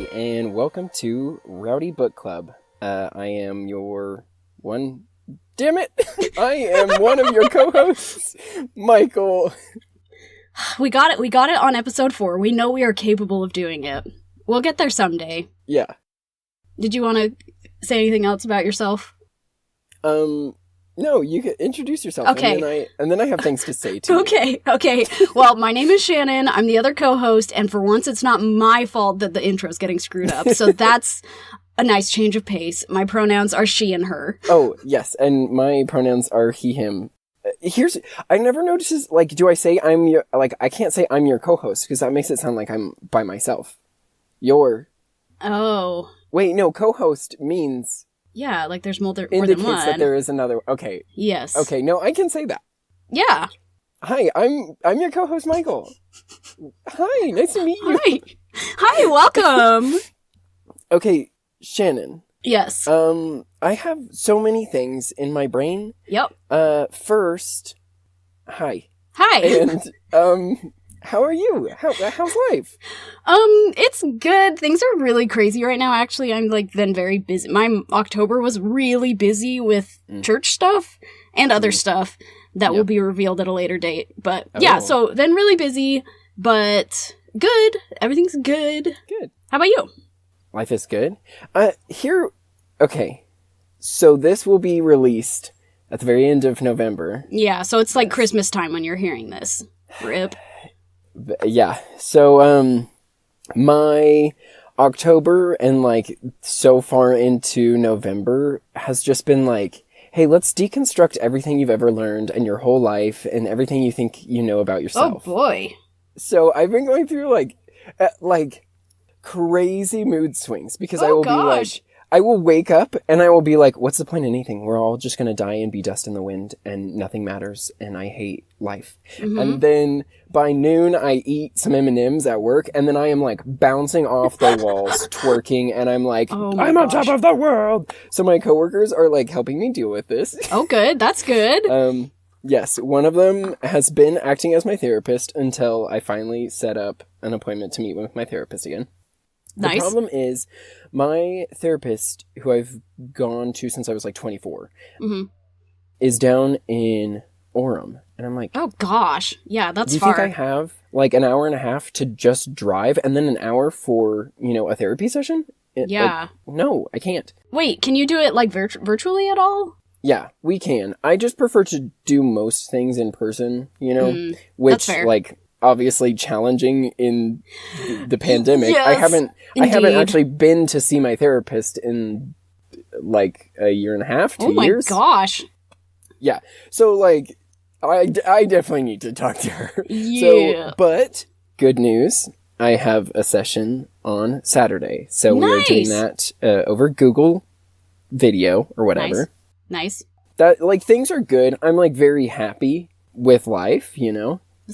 Rowdy, and welcome to Rowdy Book Club. I am your one... Damn it! I am one of your co-hosts, Michael. We got it on episode 4. We know we are capable of doing it. We'll get there someday. Yeah. Did you want to say anything else about yourself? No, you can introduce yourself. Okay. And then I have things to say, too. Okay. Well, my name is Shannon. I'm the other co-host, and for once, it's not my fault that the intro's getting screwed up. So that's a nice change of pace. My pronouns are she and her. Oh, yes, and my pronouns are he, him. I never noticed, do I say I'm your, I can't say I'm your co-host, because that makes it sound like I'm by myself. Oh. Wait, no, co-host means... Yeah, there's more than indicates one. that there is another. Okay. Yes. Okay. No, I can say that. Yeah. Hi, I'm your co-host Michael. Hi, nice to meet you. Hi, welcome. Okay, Shannon. Yes. I have so many things in my brain. Yep. First, hi. Hi. And how are you? How's life? It's good. Things are really crazy right now. Actually, I'm been very busy. My October was really busy with church stuff and other stuff that will be revealed at a later date. But yeah, so then really busy, but good. Everything's good. Good. How about you? Life is good. Okay. So this will be released at the very end of November. Yeah, so it's Christmas time when you're hearing this. RIP. Yeah, so, my October and, so far into November has just been hey, let's deconstruct everything you've ever learned and your whole life and everything you think you know about yourself. Oh, boy. So I've been going through, crazy mood swings because I will be I will wake up and I will be what's the point of anything? We're all just going to die and be dust in the wind and nothing matters and I hate life. Mm-hmm. And then by noon I eat some M&Ms at work and then I am bouncing off the walls, twerking, and I'm I'm on top of the world. So my coworkers are helping me deal with this. Oh, good. That's good. Yes, one of them has been acting as my therapist until I finally set up an appointment to meet with my therapist again. Nice. The problem is, my therapist, who I've gone to since I was 24, is down in Orem. And I'm oh gosh. Yeah, that's far. Do you far. think I have an hour and a half to just drive and then an hour for, a therapy session? Yeah. No, I can't. Wait, can you do it virtually at all? Yeah, we can. I just prefer to do most things in person, which, that's fair. Obviously challenging in the pandemic. Yes, I haven't actually been to see my therapist in a year and a half, 2 years. Oh my gosh. Yeah. So I definitely need to talk to her. Yeah. So, but good news, I have a session on Saturday. So we are doing that over Google Video or whatever. Nice. That things are good. I'm very happy with life,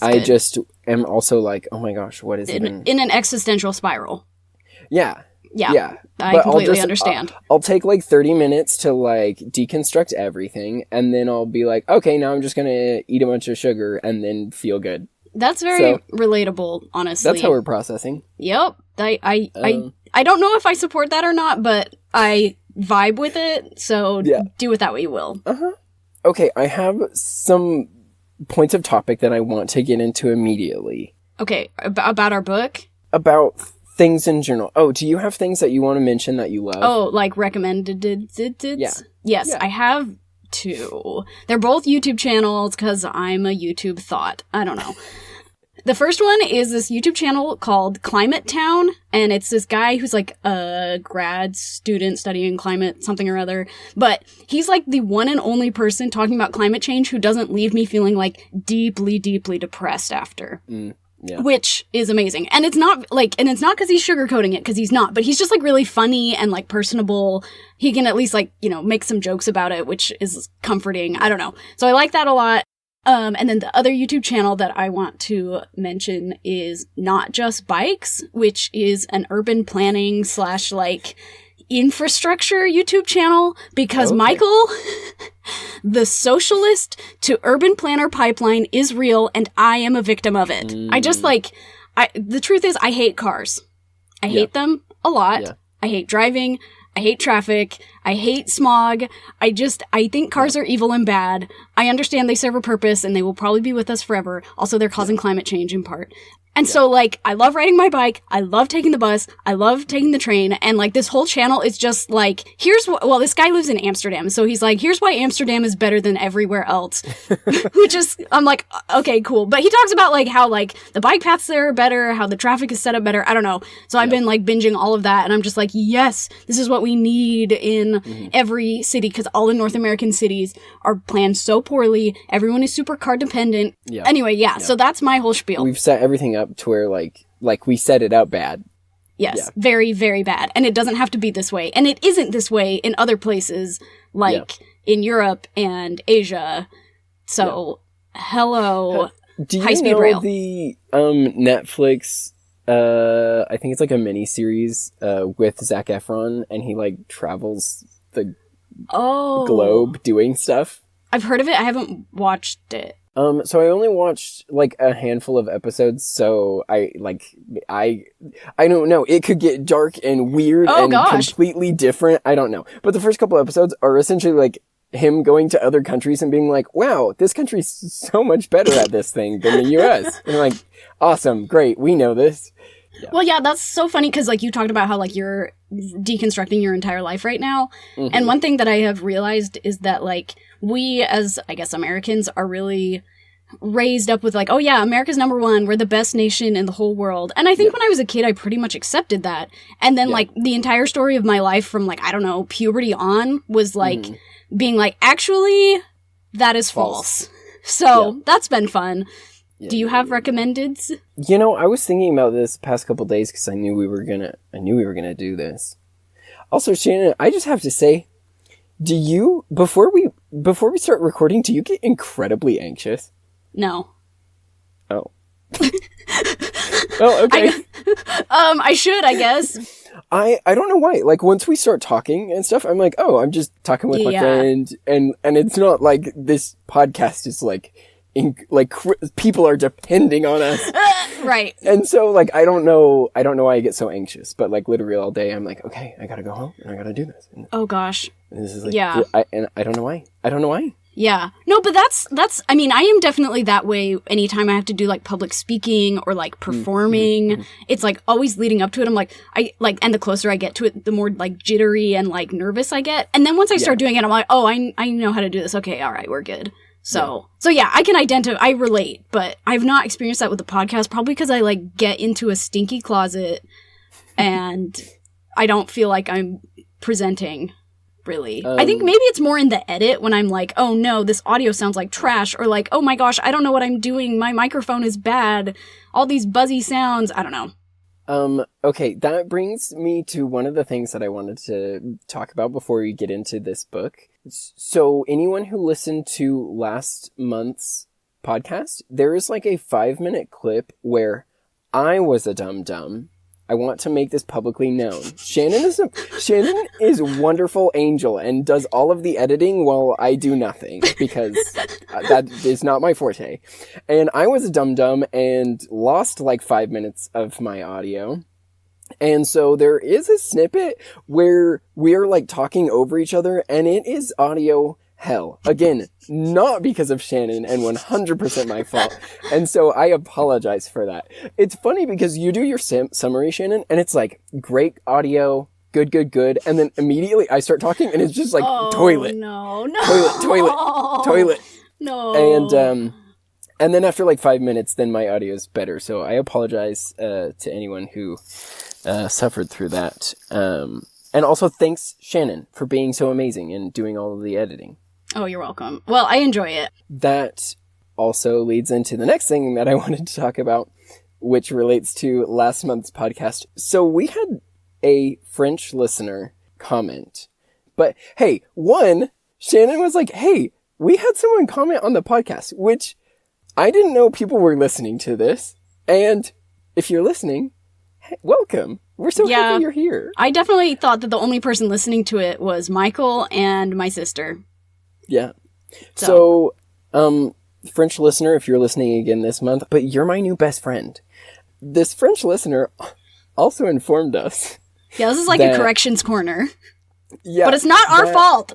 I just am also oh my gosh, what is it? In an existential spiral. Yeah. Yeah. I completely understand. I'll take 30 minutes to deconstruct everything, and then I'll be okay, now I'm just gonna eat a bunch of sugar and then feel good. That's very relatable, honestly. That's how we're processing. Yep. I don't know if I support that or not, but I vibe with it, so do with that what you will. Uh-huh. Okay, I have some points of topic that I want to get into immediately. Okay, about our book? About things in general. Oh, do you have things that you want to mention that you love? Oh, recommended? Yeah. Yes, I have 2. They're both YouTube channels because I'm a YouTube thought. I don't know. The first one is this YouTube channel called Climate Town, and it's this guy who's a grad student studying climate something or other, but he's the one and only person talking about climate change who doesn't leave me feeling deeply, deeply depressed after. Yeah. Which is amazing. And it's not because he's sugarcoating it, because he's not, but he's just really funny and personable. He can at least make some jokes about it, which is comforting. I don't know. So I like that a lot. And then the other YouTube channel that I want to mention is Not Just Bikes, which is an urban planning / infrastructure YouTube channel, because Michael, the socialist to urban planner pipeline is real and I am a victim of it. I just the truth is I hate cars. I hate them. a lot. Yeah. I hate driving. I hate traffic. I hate smog. I think cars are evil and bad. I understand they serve a purpose and they will probably be with us forever. Also, they're causing climate change in part. And so, like, I love riding my bike. I love taking the bus. I love taking the train. And, like, this whole channel is just, like, this guy lives in Amsterdam. So he's like, here's why Amsterdam is better than everywhere else. Which is, I'm like, okay, cool. But he talks about, like, how, like, the bike paths there are better, how the traffic is set up better. I don't know. So I've been, like, binging all of that. And I'm just like, yes, this is what we need in every city. Because all the North American cities are planned so poorly. Everyone is super car dependent. Yeah. Anyway, so that's my whole spiel. We've set everything up to where like we set it up bad. Yes, very, very bad. And it doesn't have to be this way. And it isn't this way in other places, like in Europe and Asia. So, hello, high-speed rail. The Netflix, I think it's like a mini-series with Zac Efron, and he like travels the globe doing stuff? I've heard of it. I haven't watched it. So I only watched like a handful of episodes, so I don't know. It could get dark and weird completely different. I don't know. But the first couple episodes are essentially like him going to other countries and being like, wow, this country's so much better at this thing than the US. And I'm like, awesome, great, we know this. Yeah. Well, yeah, that's so funny because, like, you talked about how, like, you're deconstructing your entire life right now. Mm-hmm. And one thing that I have realized is that, like, we as, I guess, Americans are really raised up with, like, oh, yeah, America's number one. We're the best nation in the whole world. And I think when I was a kid, I pretty much accepted that. And then, like, the entire story of my life from, like, I don't know, puberty on was, like, being like, actually, that is false. So that's been fun. Yeah. Do you have recommendeds? You know, I was thinking about this past couple days because I knew we were gonna do this. Also, Shannon, I just have to say, do you before we start recording, do you get incredibly anxious? No. Oh. Well, okay. I should, I guess. I don't know why. Like, once we start talking and stuff, I'm like, oh, I'm just talking with my friend, and it's not like this podcast is like. People are depending on us. Right. And so, like, I don't know why I get so anxious, but, like, literally all day, I'm like, okay, I gotta go home, and I gotta do this. And oh, gosh. This is like, I don't know why. Yeah. No, but that's, I mean, I am definitely that way anytime I have to do, like, public speaking or, like, performing. Mm-hmm. It's, like, always leading up to it. I'm like, and the closer I get to it, the more, like, jittery and, like, nervous I get. And then once I start doing it, I'm like, oh, I know how to do this. Okay, all right, we're good. So yeah, I can I relate, but I've not experienced that with the podcast, probably because I, like, get into a stinky closet and I don't feel like I'm presenting, really. I think maybe it's more in the edit when I'm like, oh no, this audio sounds like trash, or like, oh my gosh, I don't know what I'm doing, my microphone is bad, all these buzzy sounds, I don't know. Okay, that brings me to one of the things that I wanted to talk about before we get into this book. So anyone who listened to last month's podcast, there is like a 5-minute clip where I was a dum-dum. I want to make this publicly known. Shannon is a wonderful angel and does all of the editing while I do nothing because that is not my forte. And I was a dum-dum and lost like 5 minutes of my audio. And so there is a snippet where we're like talking over each other and it is audio hell. Again, not because of Shannon and 100% my fault. And so I apologize for that. It's funny because you do your summary, Shannon, and it's like great audio, good. And then immediately I start talking and it's just like toilet. No. Toilet. No. And then after like 5 minutes, then my audio is better. So I apologize to anyone who suffered through that. And also thanks, Shannon, for being so amazing and doing all of the editing. Oh, you're welcome. Well, I enjoy it. That also leads into the next thing that I wanted to talk about, which relates to last month's podcast. So we had a French listener comment. But hey, Shannon was like, hey, we had someone comment on the podcast, which I didn't know people were listening to this. And if you're listening, hey, welcome. We're so happy you're here. I definitely thought that the only person listening to it was Michael and my sister. Yeah. So, French listener, if you're listening again this month, but you're my new best friend. This French listener also informed us Yeah, this is like a corrections corner. Yeah. But it's not our fault.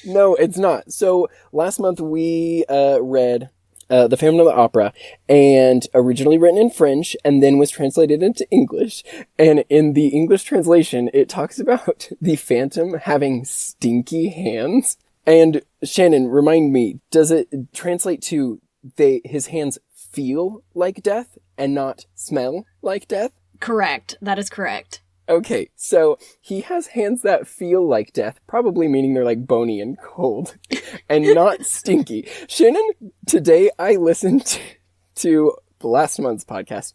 No, it's not. So last month we read The Phantom of the Opera, and originally written in French and then was translated into English. And in the English translation, it talks about the Phantom having stinky hands. And Shannon, remind me, does it translate to his hands feel like death and not smell like death? Correct. That is correct. Okay, so he has hands that feel like death, probably meaning they're like bony and cold, and not stinky. Shannon, today I listened to last month's podcast,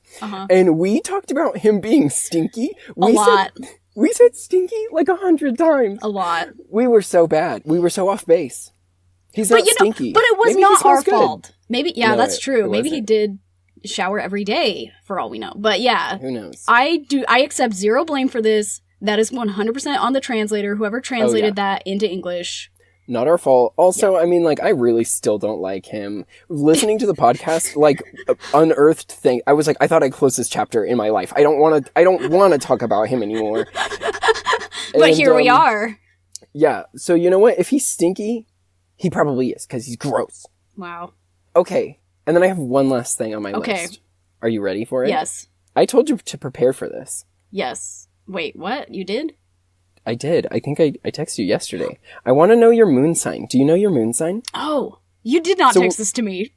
and we talked about him being stinky. A lot. We said stinky like 100 times. A lot. We were so bad. We were so off base. He's not stinky. But it was Maybe not our fault. Maybe, No, that's true. Maybe he wasn't. did shower every day, for all we know. But yeah. Who knows? I accept zero blame for this. That is 100% on the translator, whoever translated that into English. Not our fault. Also, I mean, like, I really still don't like him. Listening to the podcast, like, unearthed thing. I was like, I thought I closed this chapter in my life. I don't want to talk about him anymore. But here we are. Yeah. So you know what? If he's stinky, he probably is, because he's gross. Wow. Okay. And then I have one last thing on my list. Are you ready for it? Yes. I told you to prepare for this. Yes. Wait, what? You did? I did. I think I texted you yesterday. I want to know your moon sign. Do you know your moon sigign? Oh, you did not text this to me.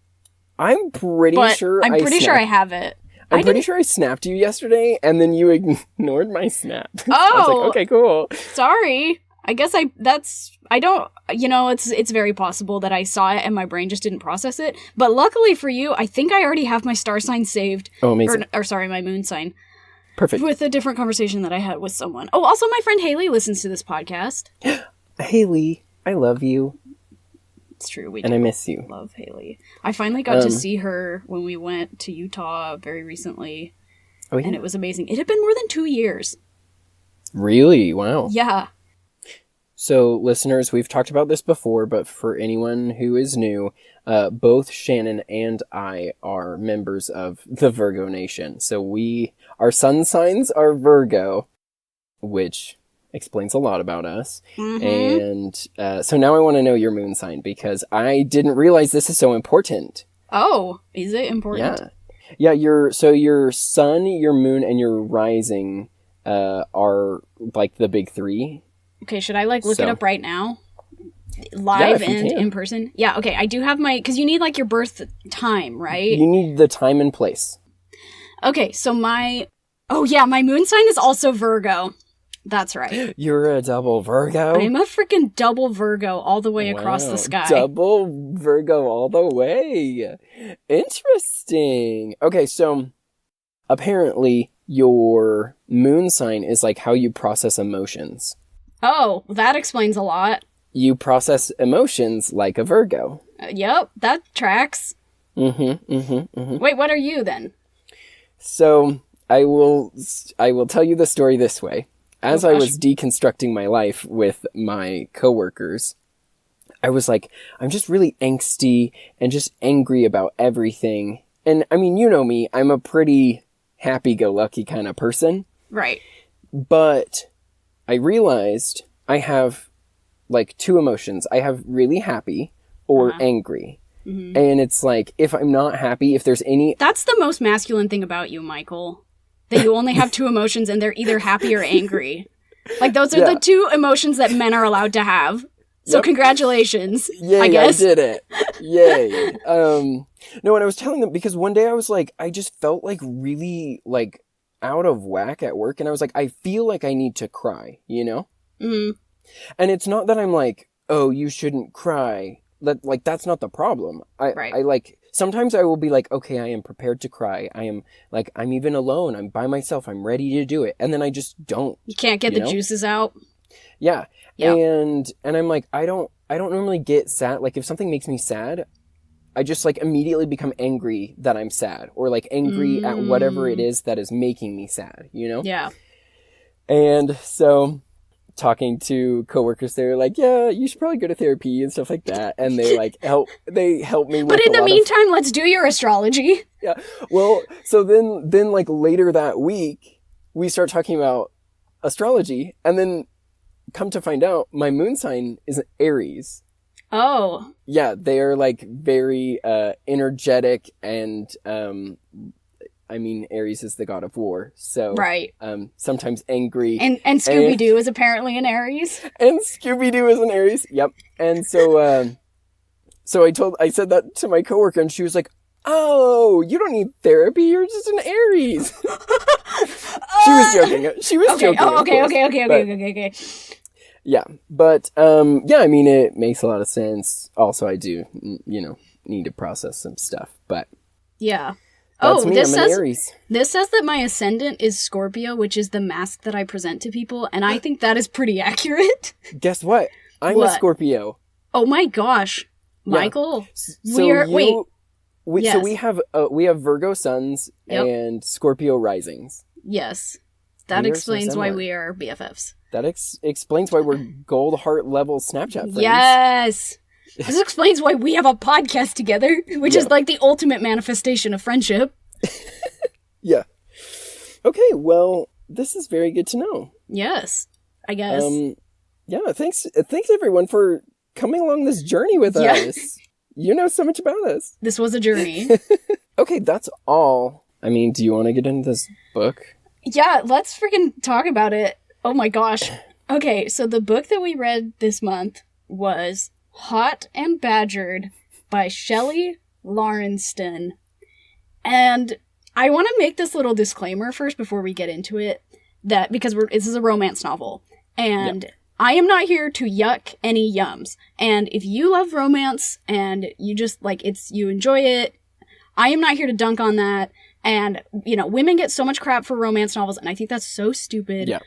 I'm pretty sure I'm pretty sure I have it. I'm pretty sure I snapped you yesterday, and then you ignored my snap. Oh! I was like, okay, cool. Sorry. I guess it's very possible that I saw it and my brain just didn't process it. But luckily for you, I think I already have my star sign saved. Oh, amazing. Or sorry, my moon sign. Perfect. With a different conversation that I had with someone. Oh, also my friend Haley listens to this podcast. Haley, I love you. It's true. And I miss you. Love Haley. I finally got to see her when we went to Utah very recently. Oh, yeah? And it was amazing. It had been more than 2 years. Really? Wow. Yeah. So, listeners, we've talked about this before, but for anyone who is new, both Shannon and I are members of the Virgo Nation. So our sun signs are Virgo, which explains a lot about us. Mm-hmm. And so now I want to know your moon sign, because I didn't realize this is so important. Oh, is it important? Yeah. Your sun, your moon, and your rising are like the big three. Okay, should I look it up right now? Live and in person? Yeah, okay, I do have because you need your birth time, right? You need the time and place. Okay, so my moon sign is also Virgo. That's right. You're a double Virgo? I'm a freaking double Virgo all the way across the sky. Double Virgo all the way. Interesting. Okay, so apparently your moon sign is how you process emotions. Oh, that explains a lot. You process emotions like a Virgo. Yep, that tracks. Mm-hmm. Wait, what are you then? So I will tell you the story this way. As I was deconstructing my life with my coworkers, I was like, I'm just really angsty and just angry about everything. And I mean, you know me, I'm a pretty happy-go-lucky kind of person. Right. But I realized I have two emotions. I have really happy or angry. Mm-hmm. And it's if I'm not happy, if there's any... That's the most masculine thing about you, Michael. That you only have two emotions and they're either happy or angry. Those are the two emotions that men are allowed to have. So congratulations, Yay, I guess. I did it. Yay. No, and I was telling them, because one day I was I just felt really out of whack at work. And I was I feel like I need to cry, you know? Mm-hmm. And it's not that I'm oh, you shouldn't cry. That's not the problem. I sometimes I will be okay, I am prepared to cry. I am I'm even alone. I'm by myself. I'm ready to do it. And then I just don't. You can't get the juices out. Yeah. And I'm I don't normally get sad. If something makes me sad, I just immediately become angry that I'm sad, or angry at whatever it is that is making me sad, you know? Yeah. And so talking to coworkers, they were yeah, you should probably go to therapy and stuff like that. And they help me with But in the meantime, let's do your astrology. Yeah. Well, so then later that week, we start talking about astrology, and then come to find out, my moon sign is Aries. Oh. Yeah, they are like very energetic, and Aries is the god of war, so right. Sometimes angry. And Scooby-Doo is apparently an Aries. And Scooby-Doo is an Aries. Yep. And so I said that to my coworker, and she was like, "Oh, you don't need therapy. You're just an Aries." She was joking. She was joking. Oh, okay. Yeah, but it makes a lot of sense. Also, I do, need to process some stuff, but yeah. That's me. I'm an Aries. This says that my ascendant is Scorpio, which is the mask that I present to people, and I think that is pretty accurate. Guess what? I'm a Scorpio. Oh my gosh, Michael. Yeah. So we have Virgo suns and Scorpio risings. Yes, that explains why we are BFFs. That explains why we're gold heart level Snapchat friends. Yes. This explains why we have a podcast together, which is like the ultimate manifestation of friendship. Yeah. Okay, well, this is very good to know. Yes, I guess. Yeah, thanks everyone for coming along this journey with us. You know so much about us. This was a journey. Okay, that's all. I mean, do you want to get into this book? Yeah, let's freaking talk about it. Oh my gosh. Okay, so the book that we read this month was Hot and Badgered by Shelley Lawrenston. And I want to make this little disclaimer first before we get into it, that because this is a romance novel, and I am not here to yuck any yums. And if you love romance and you just you enjoy it, I am not here to dunk on that. And women get so much crap for romance novels, and I think that's so stupid. Yeah.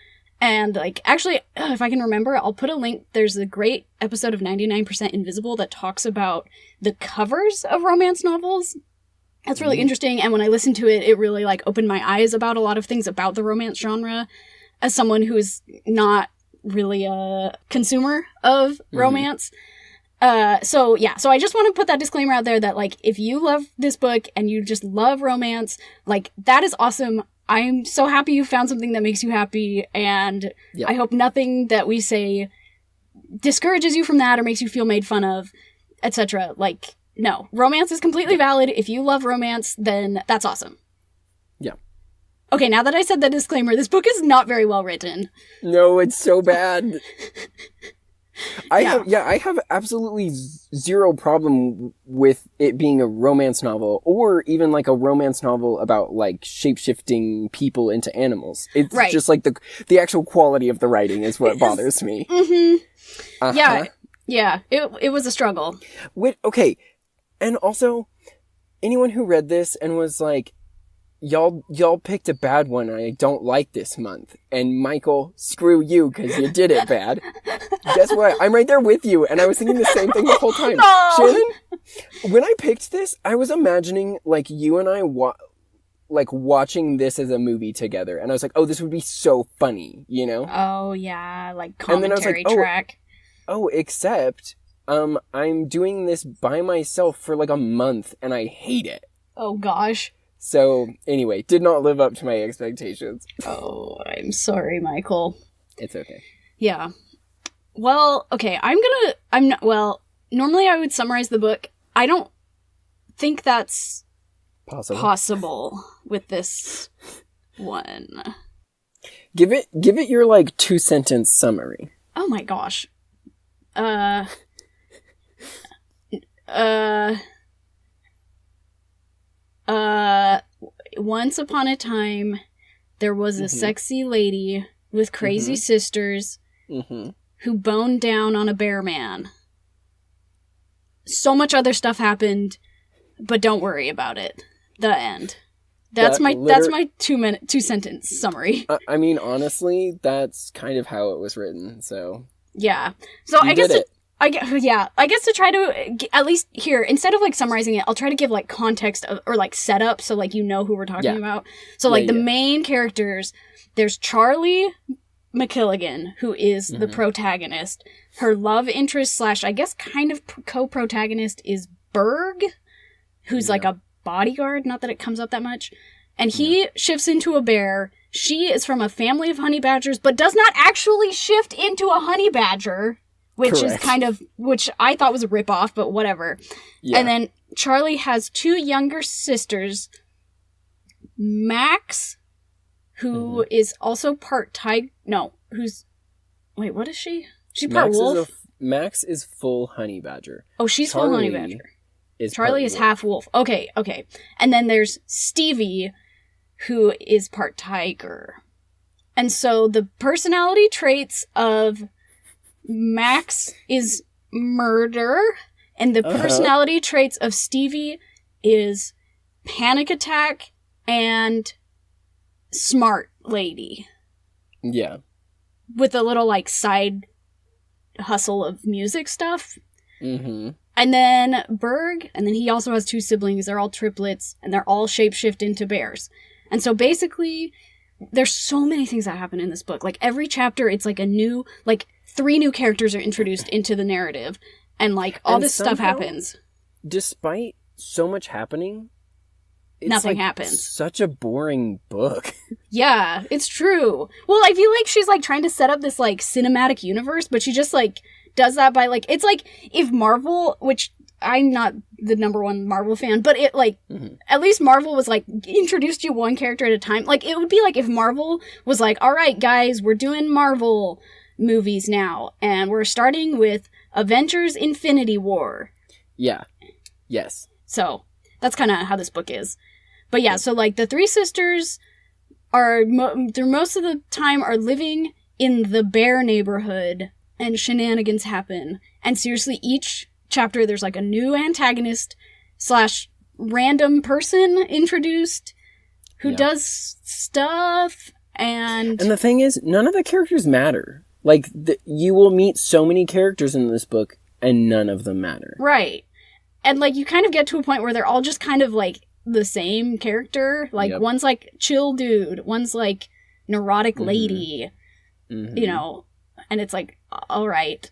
And, actually, if I can remember, I'll put a link. There's a great episode of 99% Invisible that talks about the covers of romance novels. That's really interesting. And when I listened to it, it really, opened my eyes about a lot of things about the romance genre as someone who's not really a consumer of romance. So I just want to put that disclaimer out there that, if you love this book and you just love romance, that is awesome. I'm so happy you found something that makes you happy, and I hope nothing that we say discourages you from that or makes you feel made fun of, etc. No. Romance is completely valid. If you love romance, then that's awesome. Yeah. Okay, now that I said that disclaimer, this book is not very well written. No, it's so bad. I have absolutely zero problem with it being a romance novel, or even a romance novel about shape-shifting people into animals. It's just the actual quality of the writing is what bothers me. Mm-hmm. Uh-huh. Yeah. It was a struggle. Okay, and also anyone who read this and was like, Y'all picked a bad one and I don't like this month. And Michael, screw you because you did it bad. Guess what? I'm right there with you, and I was thinking the same thing the whole time. No! Shannon, when I picked this, I was imagining you and I watching this as a movie together, and I was like, oh, this would be so funny, Oh yeah, commentary track. Oh, except I'm doing this by myself for a month, and I hate it. Oh gosh. So, anyway, did not live up to my expectations. Oh, I'm sorry, Michael. It's okay. Yeah. Well, okay, normally I would summarize the book. I don't think that's possible with this one. Give it your, 2-sentence summary. Oh my gosh. Once upon a time, there was a sexy lady with crazy sisters who boned down on a bear man. So much other stuff happened, but don't worry about it. The end. That's my 2-sentence summary. I mean, honestly, that's kind of how it was written, so... Yeah. So I guess I guess to try to, at least here, instead of summarizing it, I'll try to give context or setup so who we're talking about. So the main characters, there's Charlie McKilligan, who is the protagonist. Her love interest / I guess kind of co-protagonist is Berg, who's a bodyguard, not that it comes up that much. And he shifts into a bear she is from a family of honey badgers, but does not actually shift into a honey badger, which is kind of, which I thought was a ripoff, but whatever. Yeah. And then Charlie has 2 younger sisters, Max, who is also part tiger. No, wait, what is she? She's part wolf? Max is full honey badger. Oh, she's full honey badger. Charlie is half wolf. Okay. And then there's Stevie, who is part tiger. And so the personality traits of Max is murder, and the personality traits of Stevie is panic attack and smart lady. Yeah. With a little, like, side hustle of music stuff. Mm-hmm. And then Berg, and then he also has 2 siblings. They're all triplets, and they're all shapeshift into bears. And so basically, there's so many things that happen in this book. Like, every chapter, it's like a new, like, 3 new characters are introduced into the narrative. And, like, all this stuff happens. Despite so much happening, nothing happens. Such a boring book. Yeah, it's true. Well, I feel like she's, like, trying to set up this, like, cinematic universe, but she just, like, does that by, like, it's like if Marvel, which I'm not the #1 Marvel fan, but it, like, at least Marvel was, like, introduced you one character at a time. Like, it would be like if Marvel was like, all right, guys, we're doing Marvel movies now, and we're starting with Avengers Infinity War. Yeah. Yes. So, that's kind of how this book is. But yeah, so, like, the 3 sisters are, through most of the time, are living in the bear neighborhood, and shenanigans happen. And seriously, each chapter, there's, like, a new antagonist / random person introduced who does stuff, and the thing is, none of the characters matter. Like, you will meet so many characters in this book, and none of them matter. Right. And, like, you kind of get to a point where they're all just kind of, like, the same character. Like, one's, like, chill dude. One's, like, neurotic lady. Mm-hmm. You know? And it's like, all right.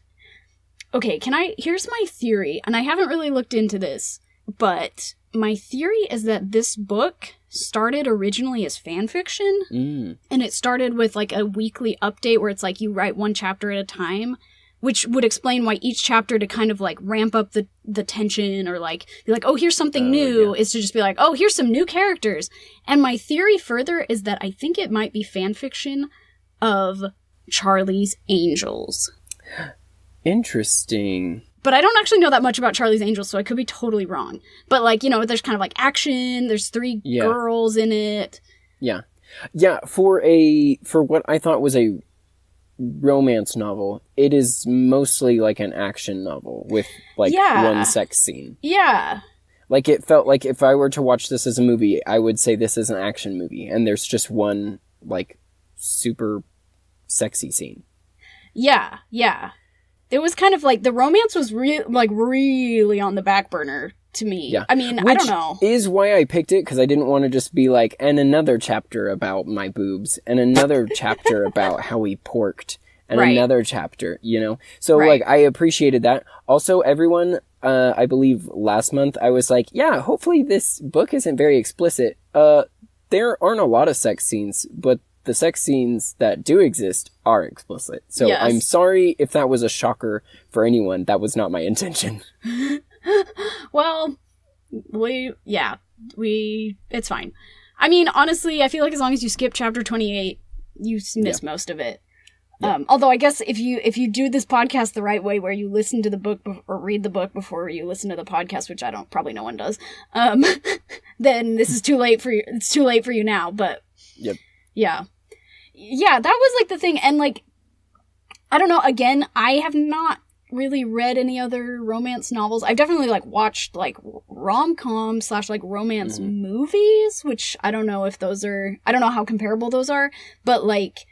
Okay, here's my theory. And I haven't really looked into this. But my theory is that this book started originally as fan fiction. And it started with, like, a weekly update where it's like you write 1 chapter at a time. Which would explain why each chapter, to kind of, like, ramp up the tension, or, like, be like, oh, here's something new, is to just be like, oh, here's some new characters. And my theory further is that I think it might be fan fiction of Charlie's Angels. Interesting. But I don't actually know that much about Charlie's Angels, so I could be totally wrong. But, like, you know, there's kind of, like, action, there's 3 girls in it. Yeah. Yeah, for what I thought was a romance novel, it is mostly like an action novel with, like, 1 sex scene. Yeah. Like, it felt like if I were to watch this as a movie, I would say this is an action movie, and there's just 1, like, super sexy scene. Yeah. It was kind of like, the romance was really on the back burner to me. Yeah. I mean, I don't know. Which is why I picked it, because I didn't want to just be like, and another chapter about my boobs, and another chapter about how we porked, and another chapter, you know? So, like, I appreciated that. Also, everyone, I believe last month, I was like, yeah, hopefully this book isn't very explicit. There aren't a lot of sex scenes, but the sex scenes that do exist are explicit. So I'm sorry if that was a shocker for anyone. That was not my intention. Well, it's fine. I mean, honestly, I feel like as long as you skip chapter 28, you miss most of it. Yeah. Although I guess if you do this podcast the right way, where you listen to the book or read the book before you listen to the podcast, which probably no one does, then this is too late for you. It's too late for you now, but yeah, that was, like, the thing. And, like, I don't know, again, I have not really read any other romance novels. I've definitely, like, watched, like, rom-com / like, romance movies, which I don't know if those are, I don't know how comparable those are, but, like,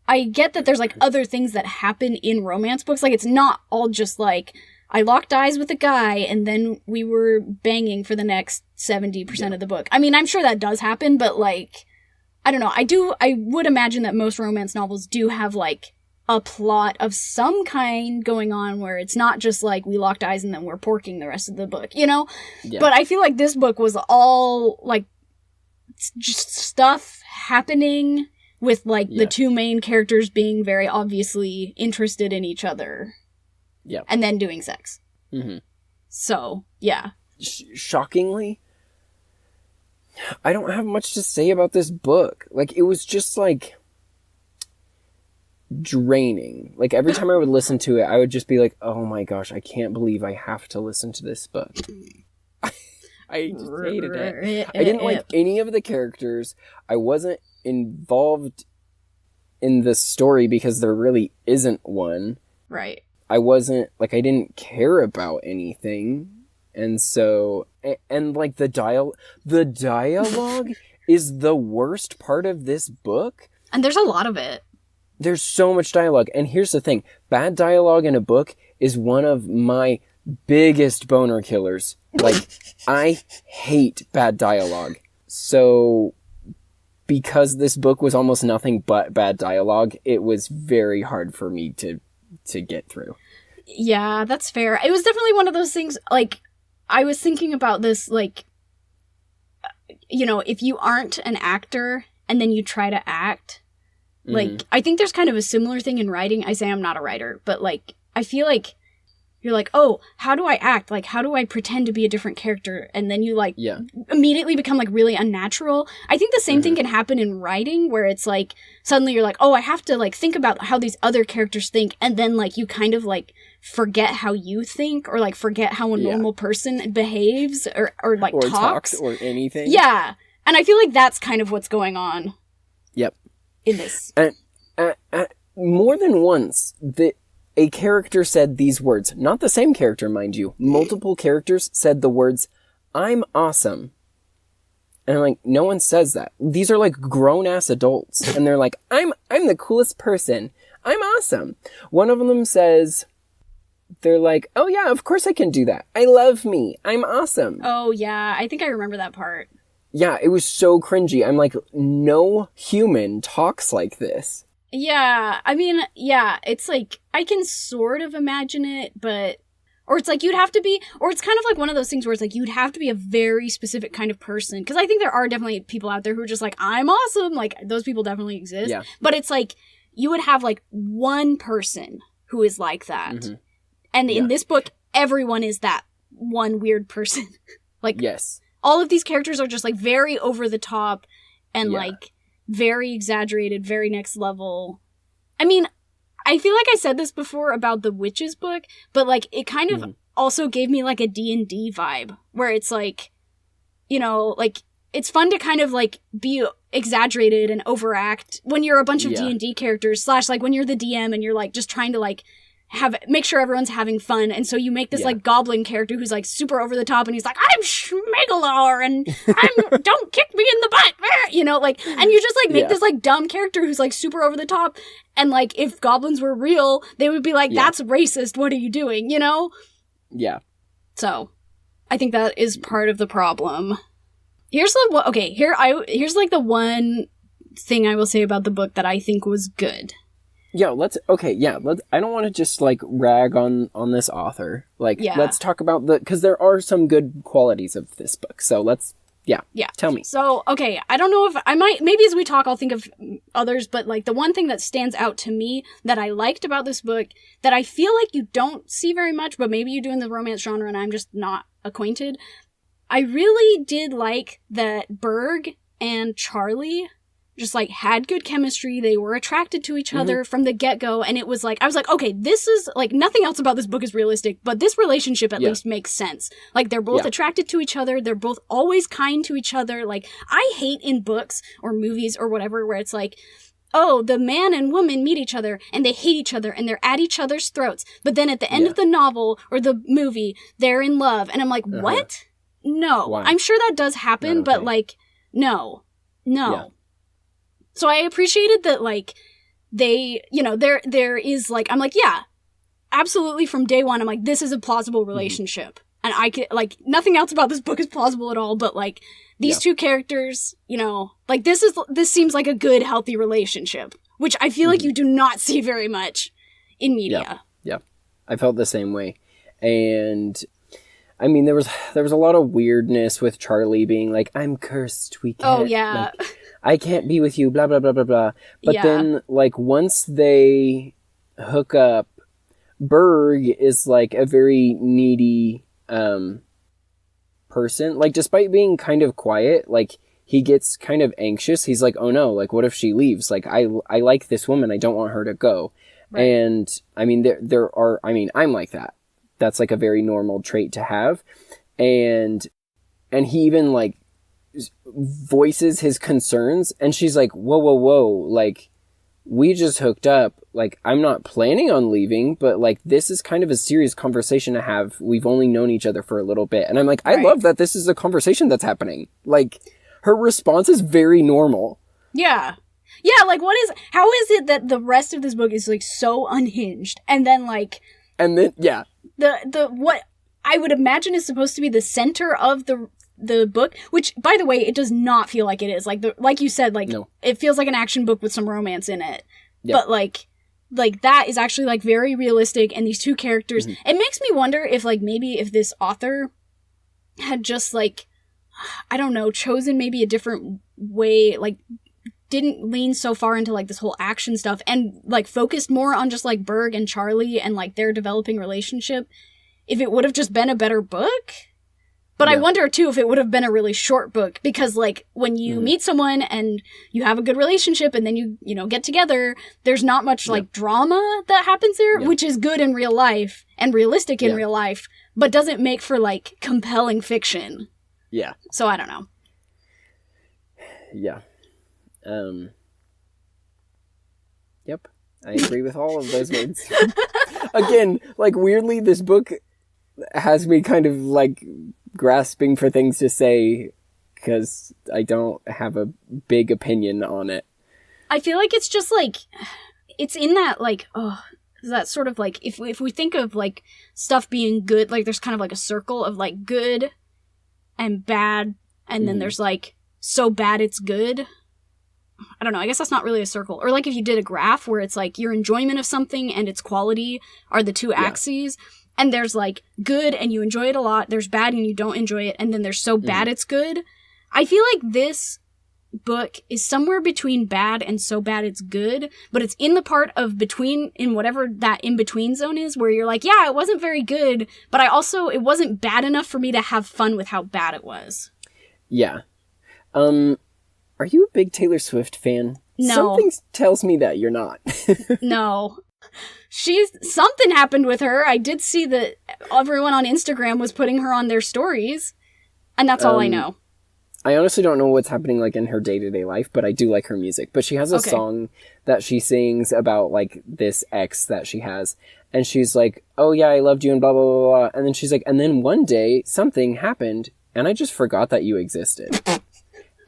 I get that there's, like, other things that happen in romance books. Like, it's not all just, like, I locked eyes with a guy and then we were banging for the next 70% of the book. I mean, I'm sure that does happen, but, like, I don't know. I would imagine that most romance novels do have, like, a plot of some kind going on where it's not just, like, we locked eyes and then we're porking the rest of the book, you know? Yeah. But I feel like this book was all, like, just stuff happening with, like, the two main characters being very obviously interested in each other. Yeah. And then doing sex. Mm-hmm. So, yeah. Shockingly, I don't have much to say about this book. Like, it was just, like, draining. Like, every time I would listen to it, I would just be like, oh my gosh, I can't believe I have to listen to this book. I just hated it. I didn't like any of the characters. I wasn't involved in the story because there really isn't one. Right. I wasn't, like, I didn't care about anything. And so, and like, the dialogue is the worst part of this book. And there's a lot of it. There's so much dialogue. And here's the thing. Bad dialogue in a book is one of my biggest boner killers. Like, I hate bad dialogue. So, because this book was almost nothing but bad dialogue, it was very hard for me to get through. Yeah, that's fair. It was definitely one of those things, like, I was thinking about this, like, you know, if you aren't an actor and then you try to act, like, I think there's kind of a similar thing in writing. I say I'm not a writer, but, like, I feel like you're like, oh, how do I act? Like, how do I pretend to be a different character? And then you, like, immediately become, like, really unnatural. I think the same thing can happen in writing, where it's, like, suddenly you're like, oh, I have to, like, think about how these other characters think, and then, like, you kind of, like, forget how you think, or, like, forget how a normal person behaves, or like, or talks. Or anything. Yeah. And I feel like that's kind of what's going on. Yep. In this. And more than once, a character said these words. Not the same character, mind you. Multiple characters said the words, "I'm awesome." And I'm like, no one says that. These are like grown-ass adults. And they're like, I'm the coolest person. I'm awesome. One of them says, they're like, oh yeah, of course I can do that. I love me. I'm awesome. Oh yeah, I think I remember that part. Yeah, it was so cringy. I'm like, no human talks like this. Yeah, I mean, yeah, it's like, I can sort of imagine it, but, or it's like you'd have to be, or it's kind of like one of those things where it's like you'd have to be a very specific kind of person, because I think there are definitely people out there who are just like, I'm awesome, like, those people definitely exist, yeah. But it's like, you would have like one person who is like that, and in this book, everyone is that one weird person. Like, yes. All of these characters are just like very over the top, and like, very exaggerated, very next level. I mean, I feel like I said this before about the Witches book, but like it kind of also gave me like a D&D vibe, where it's like, you know, like it's fun to kind of like be exaggerated and overact when you're a bunch of D&D characters, / like when you're the DM and you're like just trying to like make sure everyone's having fun, and so you make this like goblin character who's like super over the top, and he's like, I'm Schmegalor, and don't kick me in the butt, you know, like, and you just like make this like dumb character who's like super over the top, and like if goblins were real, they would be like, that's racist, what are you doing, you know? Yeah. So, I think that is part of the problem. Here's here's like the one thing I will say about the book that I think was good. Yeah, I don't want to just, like, rag on this author. Like, let's talk about because there are some good qualities of this book. So let's, tell me. So, okay, I don't know if, maybe as we talk, I'll think of others, but, like, the one thing that stands out to me that I liked about this book, that I feel like you don't see very much, but maybe you do in the romance genre and I'm just not acquainted. I really did like that Berg and Charlie just like had good chemistry. They were attracted to each other from the get-go, and it was like, I was like, okay, this is like, nothing else about this book is realistic, but this relationship at least makes sense. Like, they're both attracted to each other, they're both always kind to each other. Like, I hate in books or movies or whatever where it's like, oh, the man and woman meet each other and they hate each other and they're at each other's throats, but then at the end of the novel or the movie, they're in love. And I'm like, what? No. Why? I'm sure that does happen, but like, no. Yeah. So I appreciated that, like, they, you know, there is, like, I'm like, yeah, absolutely from day one, I'm like, this is a plausible relationship. And I could, like, nothing else about this book is plausible at all, but, like, these two characters, you know, like, this seems like a good, healthy relationship, which I feel like you do not see very much in media. Yeah. I felt the same way. And I mean, there was a lot of weirdness with Charlie being like, I'm cursed, we can't. Oh, yeah. Like, I can't be with you, blah, blah, blah, blah, blah. But Yeah. then, like, once they hook up, Berg is, like, a very needy person. Like, despite being kind of quiet, like, he gets kind of anxious. He's like, oh, no, like, what if she leaves? Like, I like this woman. I don't want her to go. Right. And, I mean, there are, I mean, I'm like that. That's, like, a very normal trait to have. And he even, like, voices his concerns, and she's like, whoa, like, we just hooked up, like, I'm not planning on leaving, but, like, this is kind of a serious conversation to have. We've only known each other for a little bit. And I'm like, I love that this is a conversation that's happening. Like, her response is very normal. Yeah, like, how is it that the rest of this book is, like, so unhinged, and then yeah, the what I would imagine is supposed to be the center of the book, which, by the way, it does not feel like it is. Like you said, like, no. It feels like an action book with some romance in it. Yep. But, like that is actually, like, very realistic, and these two characters, it makes me wonder if, like, maybe if this author had just, like, I don't know, chosen maybe a different way, like, didn't lean so far into, like, this whole action stuff, and, like, focused more on just, like, Berg and Charlie and, like, their developing relationship, if it would have just been a better book. But yeah. I wonder, too, if it would have been a really short book, because, like, when you meet someone and you have a good relationship and then you know, get together, there's not much, like, drama that happens there, which is good in real life and realistic in real life, but doesn't make for, like, compelling fiction. Yeah. So I don't know. Yeah. Yep. I agree with all of those words. Again, like, weirdly, this book has me kind of, like, grasping for things to say because I don't have a big opinion on it. I feel like it's just, like, it's in that, like, that sort of, like, if we think of, like, stuff being good, like, there's kind of, like, a circle of, like, good and bad, and then there's, like, so bad it's good. I don't know, I guess that's not really a circle. Or, like, if you did a graph where it's, like, your enjoyment of something and its quality are the two axes, and there's, like, good and you enjoy it a lot, there's bad and you don't enjoy it, and then there's so bad it's good. I feel like this book is somewhere between bad and so bad it's good, but it's in the part of between, in whatever that in-between zone is, where you're like, yeah, it wasn't very good, but it wasn't bad enough for me to have fun with how bad it was. Yeah. Are you a big Taylor Swift fan? No. Something tells me that you're not. No. Something happened with her. I did see that everyone on Instagram was putting her on their stories, and that's all I know. I honestly don't know what's happening, like, in her day-to-day life, but I do like her music. But she has a song that she sings about, like, this ex that she has, and she's like, oh yeah, I loved you, and blah, blah, blah, blah. And then she's like, and then one day, something happened, and I just forgot that you existed.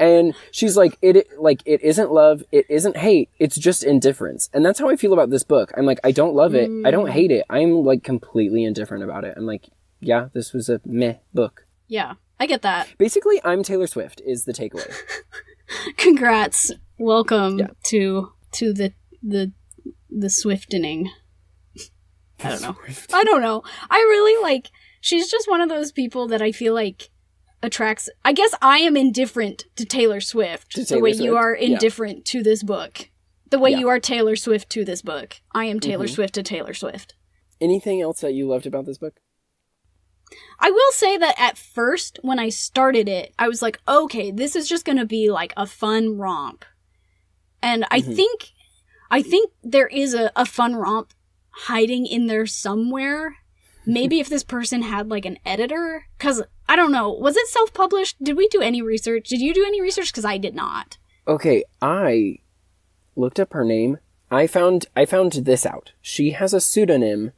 And she's like, it isn't love, it isn't hate, it's just indifference. And that's how I feel about this book. I'm like, I don't love it, I don't hate it, I'm, like, completely indifferent about it. I'm like, yeah, this was a meh book. Yeah, I get that. Basically, I'm Taylor Swift is the takeaway. Congrats. Welcome to the Swiftening. I don't know. I really, like, she's just one of those people that I feel like attracts. I guess I am indifferent to Taylor Swift the way you are indifferent to this book. The way you are Taylor Swift to this book. I am Taylor Swift to Taylor Swift. Anything else that you loved about this book? I will say that at first, when I started it, I was like, okay, this is just going to be, like, a fun romp. And I think there is a fun romp hiding in there somewhere. Maybe if this person had, like, an editor, because, I don't know, was it self-published? Did we do any research? Did you do any research? Because I did not. Okay, I looked up her name. I found this out. She has a pseudonym,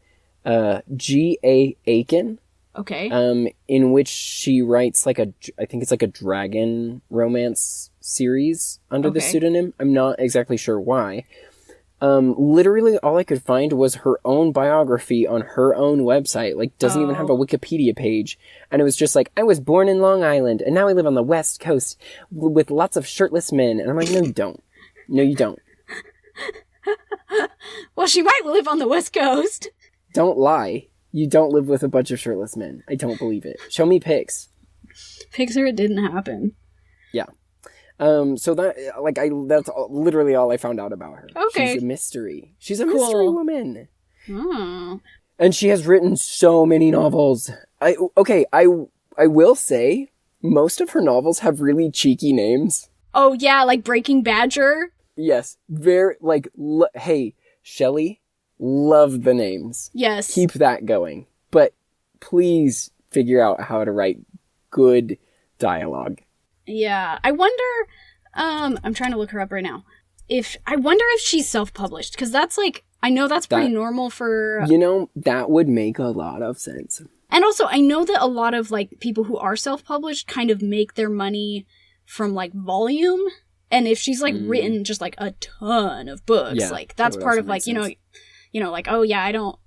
G.A. Aiken. Okay. In which she writes, like, I think it's like a dragon romance series under the pseudonym. I'm not exactly sure why. Literally all I could find was her own biography on her own website. Like, doesn't even have a Wikipedia page. And it was just like, I was born in Long Island, and now I live on the West Coast with lots of shirtless men. And I'm like, no, you don't. No, you don't. Well, she might live on the West Coast. Don't lie. You don't live with a bunch of shirtless men. I don't believe it. Show me pics. Pics or it didn't happen. Yeah. So that's literally all I found out about her. Okay. She's a mystery. She's a mystery woman. Oh. And she has written so many novels. I will say, most of her novels have really cheeky names. Oh, yeah, like Breaking Badger? Yes. Very, hey, Shelley, love the names. Yes. Keep that going. But please figure out how to write good dialogue. Yeah. I wonder, I'm trying to look her up right now. I wonder if she's self-published, because that's I know that's pretty normal for... that would make a lot of sense. And also, I know that a lot of, people who are self-published kind of make their money from, volume. And if she's, written just, a ton of books, that's part of, oh, yeah, I don't,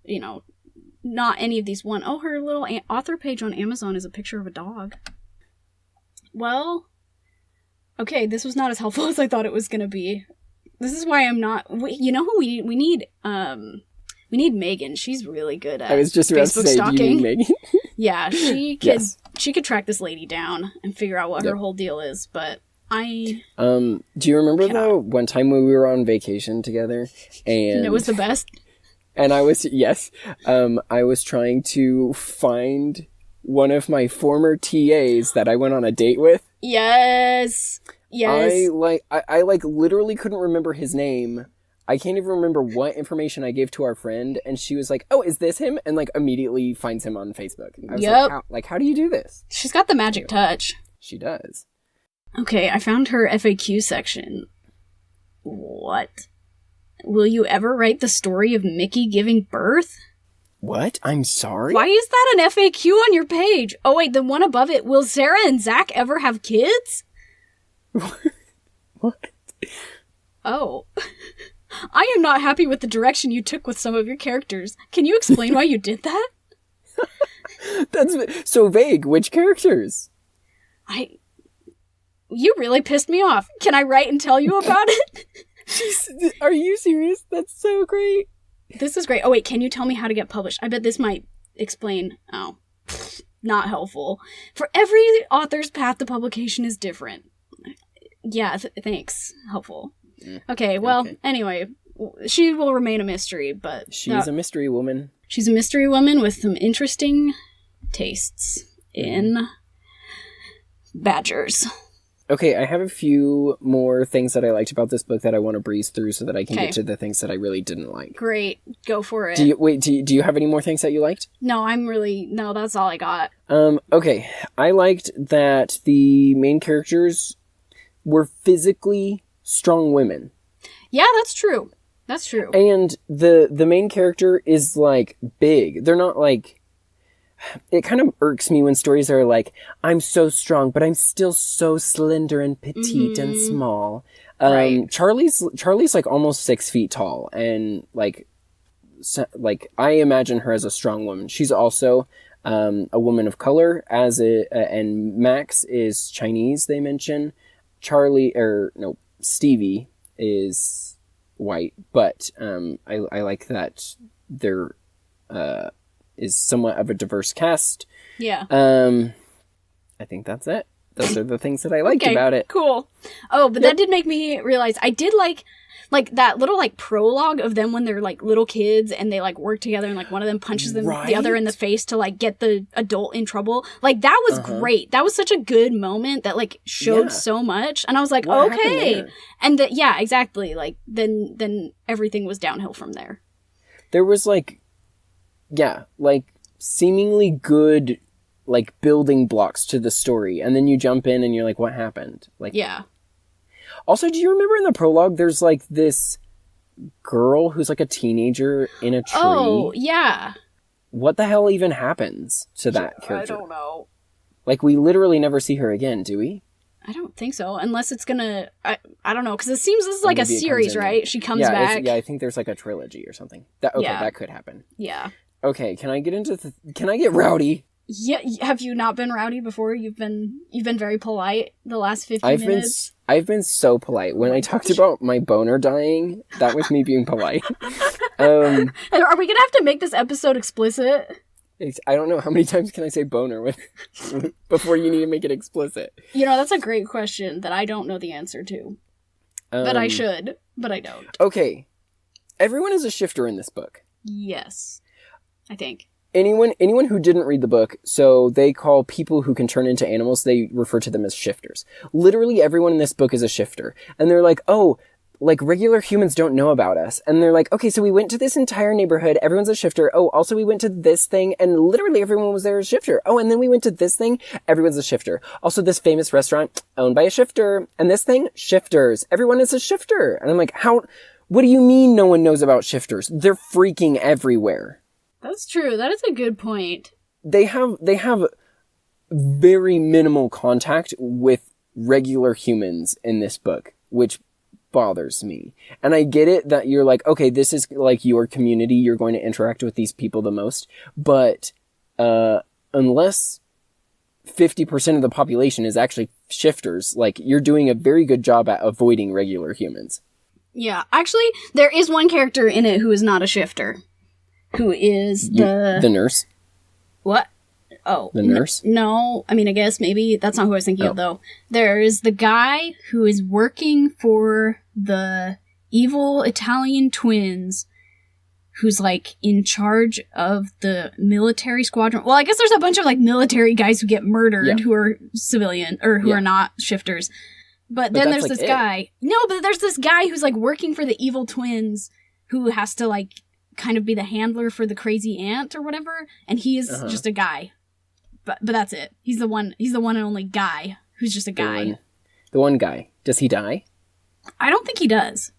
not any of these one. Oh, her little author page on Amazon is a picture of a dog. Well, okay, this was not as helpful as I thought it was going to be. This is why I'm not... You know who we need? We need Megan. She's really good at I was just about Facebook to say, stalking. do you need Megan? Yeah, she could track this lady down and figure out what her whole deal is, but I... Do you remember the one time when we were on vacation together? And it was the best? And I was trying to find one of my former TAs that I went on a date with. Yes. Yes. I literally couldn't remember his name. I can't even remember what information I gave to our friend, and she was like, "Oh, is this him?" And immediately finds him on Facebook. And I was how do you do this? She's got the magic touch. She does. Okay, I found her FAQ section. What? Will you ever write the story of Mickey giving birth? What? I'm sorry? Why is that an FAQ on your page? Oh wait, the one above it. Will Sarah and Zach ever have kids? What? Oh. I am not happy with the direction you took with some of your characters. Can you explain why you did that? That's so vague. Which characters? You really pissed me off. Can I write and tell you about it? Are you serious? That's so great. This is great. Oh wait, can you tell me how to get published? I bet this might explain. Oh, not helpful. For every author's path to publication is different. Yeah, thanks. Helpful. Okay, well, anyway, she will remain a mystery, but... She's a mystery woman. She's a mystery woman with some interesting tastes in badgers. Okay, I have a few more things that I liked about this book that I want to breeze through so that I can get to the things that I really didn't like. Great, go for it. Do you have any more things that you liked? No, that's all I got. Okay, I liked that the main characters were physically strong women. Yeah, that's true. That's true. And the main character is big. They're not it kind of irks me when stories are I'm so strong, but I'm still so slender and petite and small. Right. Charlie's almost 6 feet tall, and I imagine her as a strong woman. She's also a woman of color, and Max is Chinese. They mention Stevie is white, but I like that there is somewhat of a diverse cast. Yeah. I think that's it. Those are the things that I liked about it. Cool. Oh, but that did make me realize I did like that little prologue of them when they're little kids and they work together and one of them punches the other in the face to get the adult in trouble. That was great. That was such a good moment that showed so much, and I was okay. And exactly. Then everything was downhill from there. There was seemingly good building blocks to the story, and then you jump in and you're what happened? Yeah. Also, do you remember in the prologue there's this girl who's a teenager in a tree? Oh, yeah. What the hell even happens to that character? I don't know. We literally never see her again, do we? I don't think so, unless it's gonna... I don't know, because it seems this is a series, right? She comes back. I think there's a trilogy or something. That could happen. Yeah. Okay, can I get into can I get rowdy? Yeah, have you not been rowdy before? You've been very polite the last 15 minutes. I've been so polite. When I talked about my boner dying, that was me being polite. Are we gonna have to make this episode explicit? I don't know how many times can I say boner with before you need to make it explicit. That's a great question that I don't know the answer to. But I should, but I don't. Okay. Everyone is a shifter in this book. Yes. I think. Anyone who didn't read the book, so they call people who can turn into animals, they refer to them as shifters. Literally everyone in this book is a shifter. And they're like, oh, like regular humans don't know about us. And they're like, okay, so we went to this entire neighborhood. Everyone's a shifter. Oh, also we went to this thing and literally everyone was there as a shifter. Oh, and then we went to this thing. Everyone's a shifter. Also this famous restaurant owned by a shifter. And this thing, shifters. Everyone is a shifter. And I'm like, what do you mean no one knows about shifters? They're freaking everywhere. That's true. That is a good point. They have very minimal contact with regular humans in this book, which bothers me. And I get it that you're like, okay, this is like your community, you're going to interact with these people the most, but unless 50% of the population is actually shifters, like you're doing a very good job at avoiding regular humans. Yeah, actually, there is one character in it who is not a shifter, who is the nurse. What? Oh. The nurse? No, I mean, I guess maybe that's not who I was thinking of, though. There's the guy who is working for the evil Italian twins, who's, like, in charge of the military squadron. Well, I guess there's a bunch of, like, military guys who get murdered who are civilian, or who are not shifters. But then there's this guy. No, but there's this guy who's, like, working for the evil twins who has to, like, kind of be the handler for the crazy aunt or whatever, and he is just a guy. But that's it. He's the one and only guy who's just a guy. The one guy. Does he die? I don't think he does.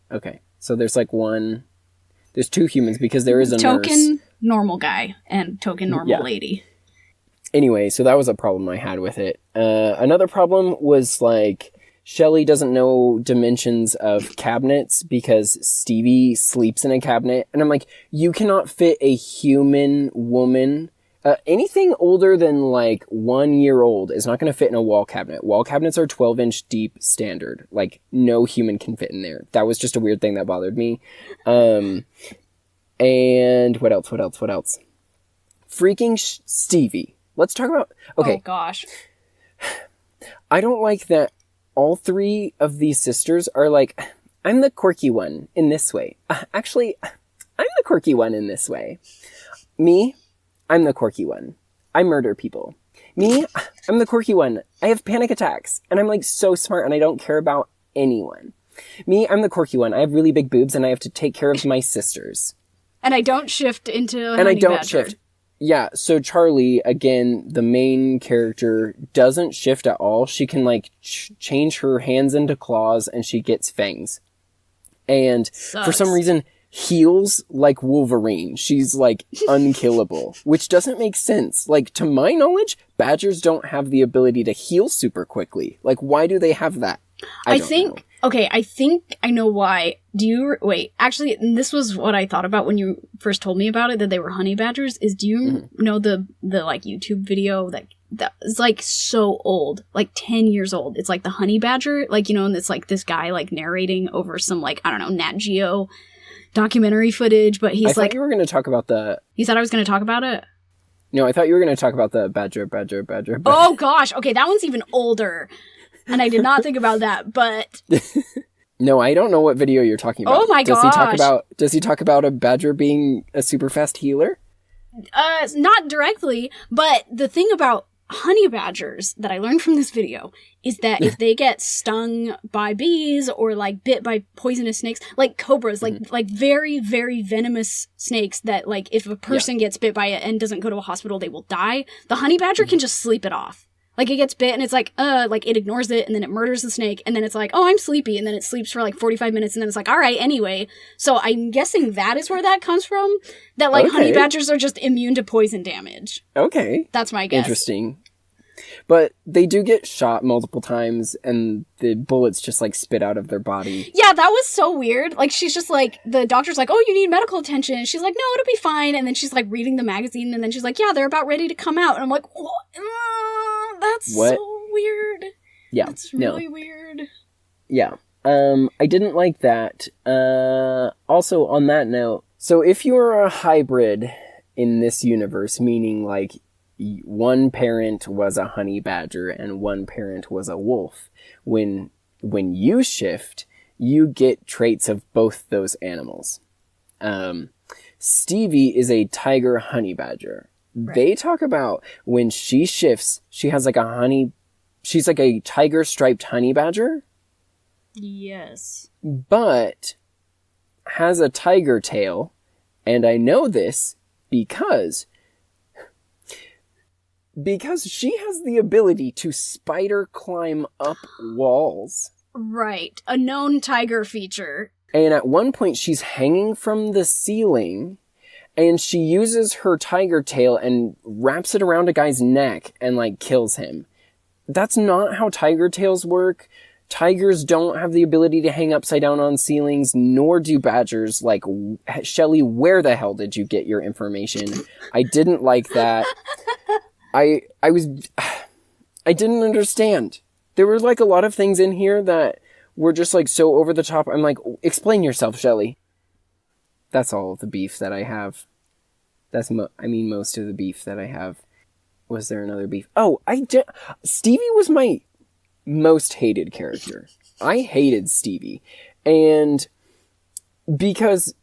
Okay. So there's there's two humans because there is a token normal guy and token normal lady. Anyway, so that was a problem I had with it. Another problem was Shelley doesn't know dimensions of cabinets because Stevie sleeps in a cabinet. And I'm like, you cannot fit a human woman. Anything older than 1 year old is not going to fit in a wall cabinet. Wall cabinets are 12-inch deep standard. No human can fit in there. That was just a weird thing that bothered me. And what else? Freaking Stevie. Let's talk about... Okay. Oh, gosh. I don't like that all three of these sisters are I'm the quirky one in this way. Actually, I'm the quirky one in this way. Me... I'm the quirky one. I murder people. Me, I'm the quirky one. I have panic attacks. And I'm so smart and I don't care about anyone. Me, I'm the quirky one. I have really big boobs and I have to take care of my sisters. And I don't shift into And I don't shift. Yeah, so Charlie, again, the main character, doesn't shift at all. She can change her hands into claws and she gets fangs. And for some reason... heals like Wolverine. She's unkillable, which doesn't make sense. To my knowledge, badgers don't have the ability to heal super quickly. Why do they have that? I think know. Okay, I think I know why. Wait, actually, this was what I thought about when you first told me about it, that they were honey badgers, is do you know the YouTube video that is so old, 10 years old. It's the honey badger, and it's this guy narrating over some I don't know, Nat Geo documentary footage, but he's I thought you were going to talk about the... You said I was going to talk about it? No, I thought you were going to talk about the badger. Oh gosh, okay, that one's even older. And I did not think about that, but... No, I don't know what video you're talking about. Oh my gosh. Does he talk about a badger being a super fast healer? Not directly, but the thing about honey badgers that I learned from this video is that if they get stung by bees or bit by poisonous snakes, cobras, very, very venomous snakes that if a person gets bit by it and doesn't go to a hospital, they will die. The honey badger can just sleep it off. It gets bit and it's it ignores it and then it murders the snake and then it's oh, I'm sleepy, and then it sleeps for 45 minutes and then it's all right, anyway. So I'm guessing that is where that comes from. That honey badgers are just immune to poison damage. Okay. That's my guess. Interesting. But they do get shot multiple times and the bullets just spit out of their body. Yeah, that was so weird. She's just the doctor's oh, you need medical attention. And she's no, it'll be fine. And then she's reading the magazine and then she's yeah, they're about ready to come out. And I'm that's so weird. Yeah. That's really weird. Yeah. I didn't like that. Also on that note, so if you're a hybrid in this universe, meaning like one parent was a honey badger and one parent was a wolf. When you shift, you get traits of both those animals. Stevie is a tiger honey badger. Right. They talk about when she shifts, she has like she's like a tiger striped honey badger. Yes. But has a tiger tail. And I know this because she has the ability to spider climb up walls. Right. A known tiger feature. And at one point she's hanging from the ceiling and she uses her tiger tail and wraps it around a guy's neck and like kills him. That's not how tiger tails work. Tigers don't have the ability to hang upside down on ceilings, nor do badgers. Like, Shelley, where the hell did you get your information? I didn't like that. I didn't understand. There were like a lot of things in here that were just like so over the top. I'm like, explain yourself, Shelley. That's all of the beef that I have. Most of the beef that I have. Was there another beef? Oh, Stevie was my most hated character. I hated Stevie. And because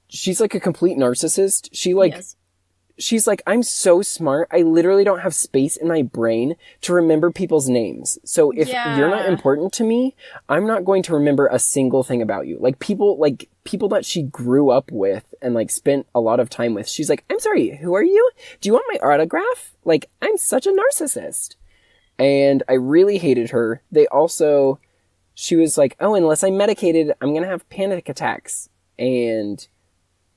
she's like a complete narcissist, she's like, I'm so smart. I literally don't have space in my brain to remember people's names. So if you're not important to me, I'm not going to remember a single thing about you. Like people that she grew up with and like spent a lot of time with. She's like, I'm sorry, who are you? Do you want my autograph? Like, I'm such a narcissist. And I really hated her. She was like, oh, unless I'm medicated, I'm going to have panic attacks. And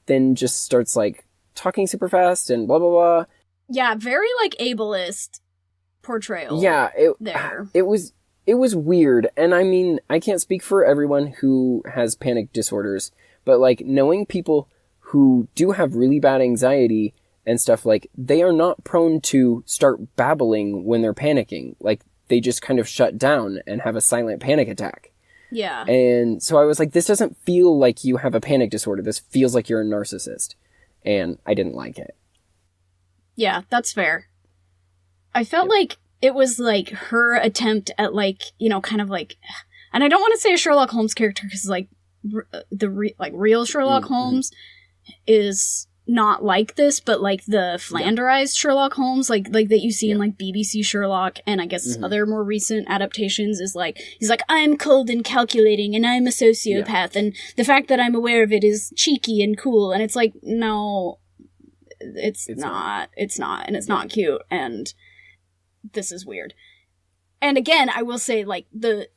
then just starts like talking super fast and blah, blah, blah. Yeah, very like ableist portrayal. Yeah, it was weird. And I mean, I can't speak for everyone who has panic disorders, but like knowing people who do have really bad anxiety and stuff, like, they are not prone to start babbling when they're panicking. Like, they just kind of shut down and have a silent panic attack. Yeah. And so I was like, this doesn't feel like you have a panic disorder. This feels like you're a narcissist. And I didn't like it. Yeah, that's fair. I felt like it was, like, her attempt at, like, you know, kind of, like... And I don't want to say a Sherlock Holmes character, because, like, real Sherlock Holmes is... not like this, but like the Flanderized Sherlock Holmes, like that you see in like BBC Sherlock, and I guess other more recent adaptations is like, he's like, I'm cold and calculating and I'm a sociopath and the fact that I'm aware of it is cheeky and cool, and it's like, no, it's not, and it's not cute, and this is weird. And again, I will say, like, the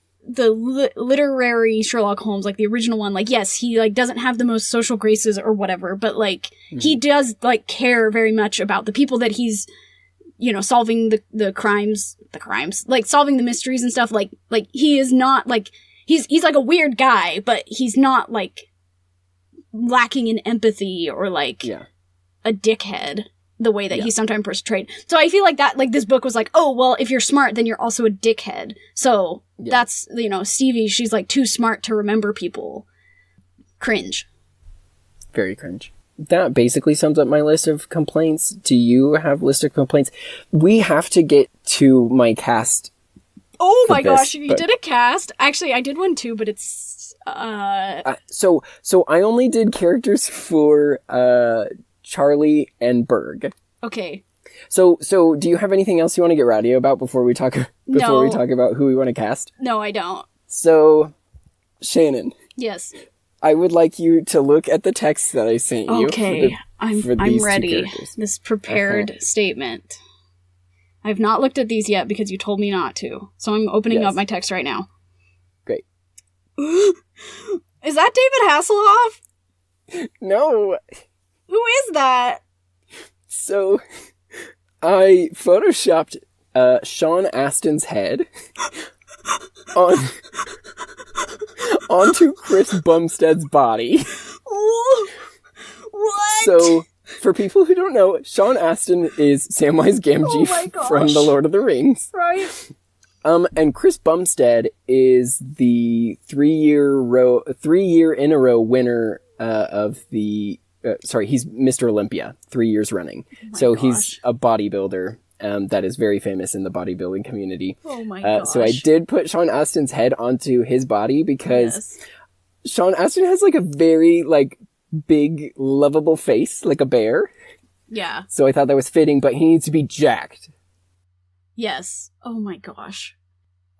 literary Sherlock Holmes, like the original one, like, yes, he like doesn't have the most social graces or whatever, but like he does like care very much about the people that he's, you know, solving the crimes, like solving the mysteries and stuff. Like he is not like, he's like a weird guy, but he's not like lacking in empathy or like a dickhead the way that he's sometimes portrayed. So I feel like that, like, this book was like, oh, well, if you're smart, then you're also a dickhead. So that's, you know, Stevie, she's like too smart to remember people. Cringe. Very cringe. That basically sums up my list of complaints. Do you have a list of complaints? We have to get to my cast. Oh my gosh, you did a cast? Actually, I did one too, but it's, So I only did characters for, Charlie and Berg. Okay. So do you have anything else you want to get rowdy about before we talk about who we want to cast? No, I don't. So, Shannon. Yes. I would like you to look at the text that I sent you. Okay. I'm ready. This prepared statement. I've not looked at these yet because you told me not to. So I'm opening up my text right now. Great. Is that David Hasselhoff? No. Who is that? So, I photoshopped Sean Astin's head onto Chris Bumstead's body. What? So, for people who don't know, Sean Astin is Samwise Gamgee from The Lord of the Rings. Right. And Chris Bumstead is the 3 year in a row winner of the he's Mr. Olympia 3 years running. So he's a bodybuilder that is very famous in the bodybuilding community. Oh my gosh. So I did put Sean Astin's head onto his body because Sean Astin has like a very like big, lovable face, like a bear. Yeah. So I thought that was fitting, but he needs to be jacked. Yes. Oh my gosh.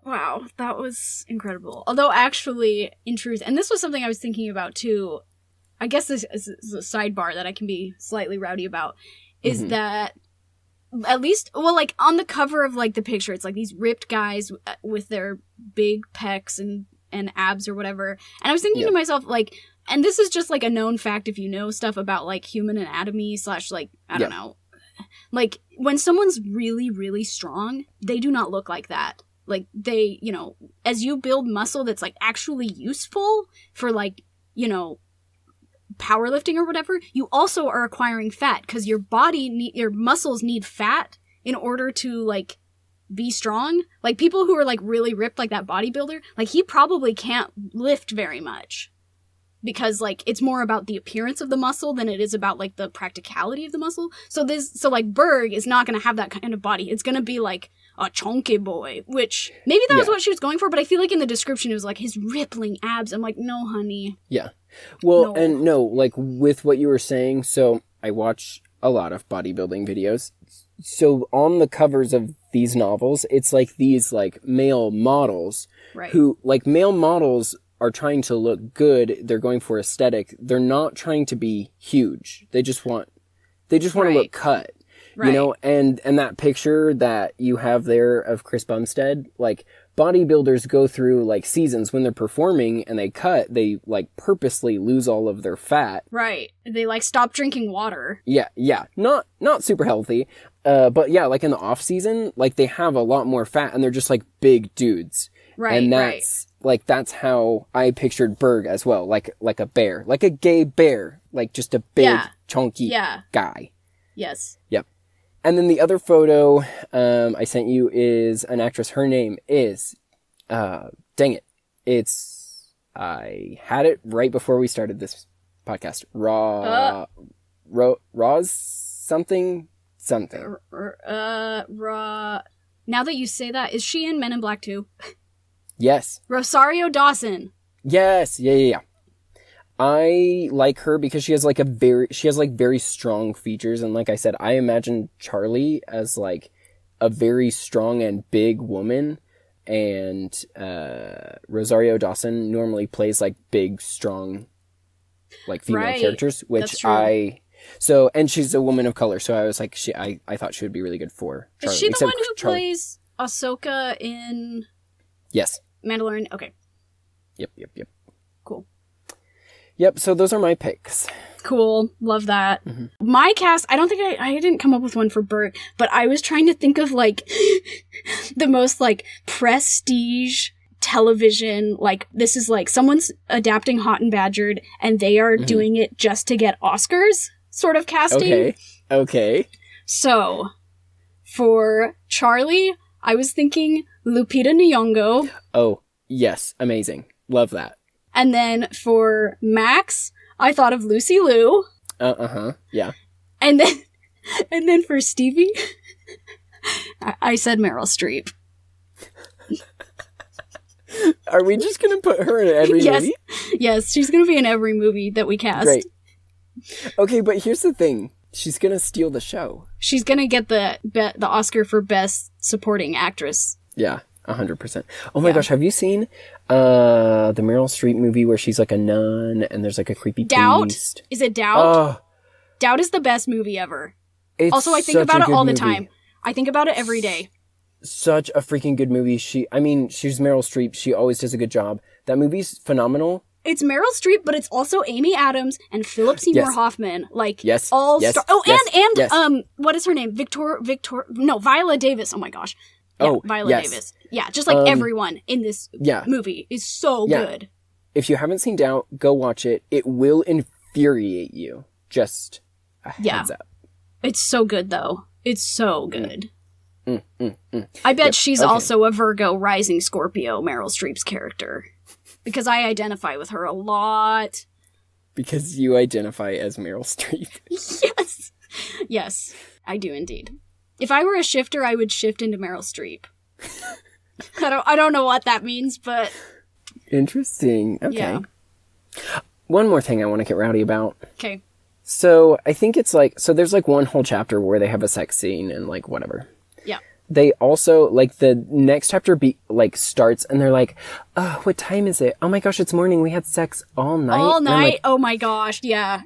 Wow, that was incredible. Although actually, in truth, and this was something I was thinking about too, I guess this is a sidebar that I can be slightly rowdy about, is that at least, well, like on the cover of like the picture, it's like these ripped guys with their big pecs and abs or whatever. And I was thinking to myself, like, and this is just like a known fact if you know stuff about like human anatomy / like, I don't know. Like when someone's really, really strong, they do not look like that. Like they, you know, as you build muscle that's like actually useful for like, you know, powerlifting or whatever, you also are acquiring fat because your your muscles need fat in order to like be strong. Like people who are like really ripped, like that bodybuilder, like he probably can't lift very much because like it's more about the appearance of the muscle than it is about like the practicality of the muscle. So like Berg is not going to have that kind of body. It's going to be like a chunky boy, which maybe that was what she was going for, but I feel like in the description it was like his rippling abs. I'm like, no, honey. Yeah. Well, and no, like with what you were saying, so I watch a lot of bodybuilding videos. So on the covers of these novels, it's like these like male models who like male models are trying to look good. They're going for aesthetic. They're not trying to be huge. They just want to look cut. You know, and that picture that you have there of Chris Bumstead, like bodybuilders go through like seasons when they're performing and they cut, they like purposely lose all of their fat. Right. They like stop drinking water. Yeah. Not super healthy. But yeah, like in the off season, like they have a lot more fat and they're just like big dudes. Right. And that's how I pictured Berg as well. Like a bear, like a gay bear, like just a big chunky guy. Yes. Yep. And then the other photo I sent you is an actress. Her name is, dang it. I had it right before we started this podcast. Roz something. Now that you say that, is she in Men in Black 2? Yes. Rosario Dawson. Yes. Yeah. I like her because she has very strong features. And like I said, I imagine Charlie as like a very strong and big woman. And Rosario Dawson normally plays like big, strong, like female characters, which and she's a woman of color. So I was like, I thought she would be really good for Charlie. Is she the one who plays Ahsoka in Mandalorian? Okay. Yep. Cool. Yep, so those are my picks. Cool. Love that. Mm-hmm. My cast, I don't think I didn't come up with one for Bert, but I was trying to think of, like, the most, like, prestige television, like, this is, like, someone's adapting Hot and Badgered, and they are doing it just to get Oscars sort of casting. Okay. So, for Charlie, I was thinking Lupita Nyong'o. Oh, yes. Amazing. Love that. And then for Max, I thought of Lucy Liu. Yeah. And then for Stevie, I said Meryl Streep. Are we just going to put her in every movie? Yes, she's going to be in every movie that we cast. Great. Okay, but here's the thing. She's going to steal the show. She's going to get the Oscar for Best Supporting Actress. Yeah. 100%. Oh my gosh, have you seen the Meryl Streep movie where she's like a nun and there's like a creepy priest? Is it Doubt? Doubt is the best movie ever. Also, I think about it all the time. I think about it every day. Such a freaking good movie. She's Meryl Streep. She always does a good job. That movie's phenomenal. It's Meryl Streep, but it's also Amy Adams and Philip Seymour Hoffman. Like, all star. Oh, what is her name? Viola Davis. Oh my gosh. Yeah, Viola Davis. Yeah, just like everyone in this movie is so good. If you haven't seen Doubt, go watch it. It will infuriate you. Just a heads up. It's so good, though. It's so good. I bet she's also a Virgo rising Scorpio, Meryl Streep's character. Because I identify with her a lot. Because you identify as Meryl Streep. Yes. Yes, I do indeed. If I were a shifter, I would shift into Meryl Streep. I don't know what that means, but... Interesting. Okay. Yeah. One more thing I want to get rowdy about. Okay. So, I think it's like... So, there's like one whole chapter where they have a sex scene and like whatever. Yeah. They also, like, the next chapter starts and they're like, oh, what time is it? Oh my gosh, it's morning. We had sex all night. All night? Like, oh my gosh, yeah.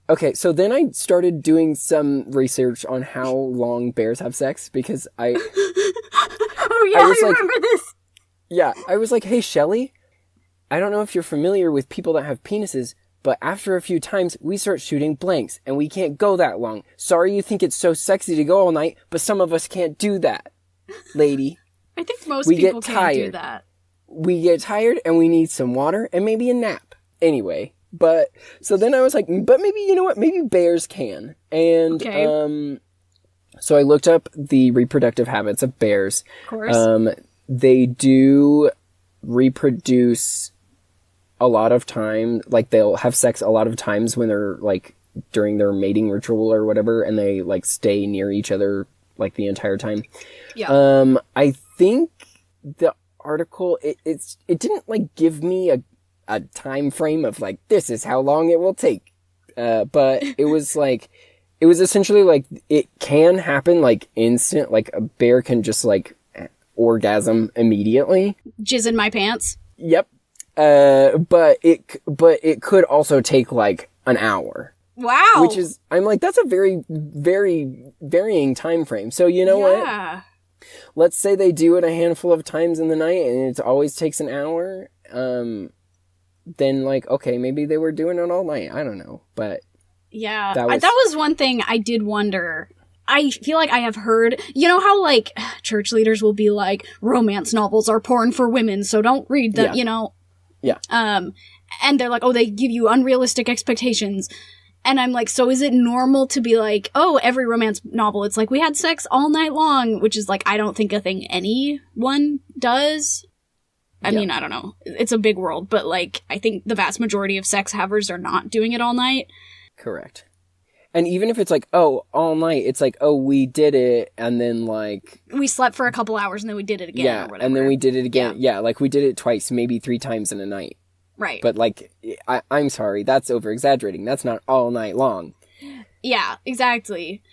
Okay, so then I started doing some research on how long bears have sex because I... Oh yeah, I remember this. Yeah, I was like, hey, Shelley, I don't know if you're familiar with people that have penises, but after a few times, we start shooting blanks, and we can't go that long. Sorry you think it's so sexy to go all night, but some of us can't do that, lady. I think most people can't do that. We get tired, and we need some water, and maybe a nap. Anyway... But, so then I was like, but maybe, you know what, maybe bears can. And, okay. So I looked up the reproductive habits of bears. Of course. They do reproduce a lot of time, like they'll have sex a lot of times when they're like during their mating ritual or whatever, and they like stay near each other like the entire time. Yeah. I think the article, it didn't like give me a time frame of like, this is how long it will take. But it was like, it was essentially like, it can happen like instant, like a bear can just like orgasm immediately. Jizz in my pants. Yep. But it could also take like an hour. Wow. Which is, I'm like, that's a very, very varying time frame. So you know what? Let's say they do it a handful of times in the night and it always takes an hour. Then like, okay, maybe they were doing it all night. I don't know, but yeah, that was one thing I did wonder. I feel like I have heard, you know how like church leaders will be like, romance novels are porn for women, so don't read them, you know? Yeah. And they're like, oh, they give you unrealistic expectations. And I'm like, so is it normal to be like, oh, every romance novel, it's like, we had sex all night long, which is like, I don't think a thing anyone does. I mean, I don't know. It's a big world, but like, I think the vast majority of sex havers are not doing it all night. Correct. And even if it's like, oh, all night, it's like, oh, we did it, and then like... We slept for a couple hours, and then we did it again, or whatever. And then we did it again. Yeah, like we did it twice, maybe 3 times in a night. Right. But like, I'm sorry, that's over-exaggerating. That's not all night long. Yeah, exactly.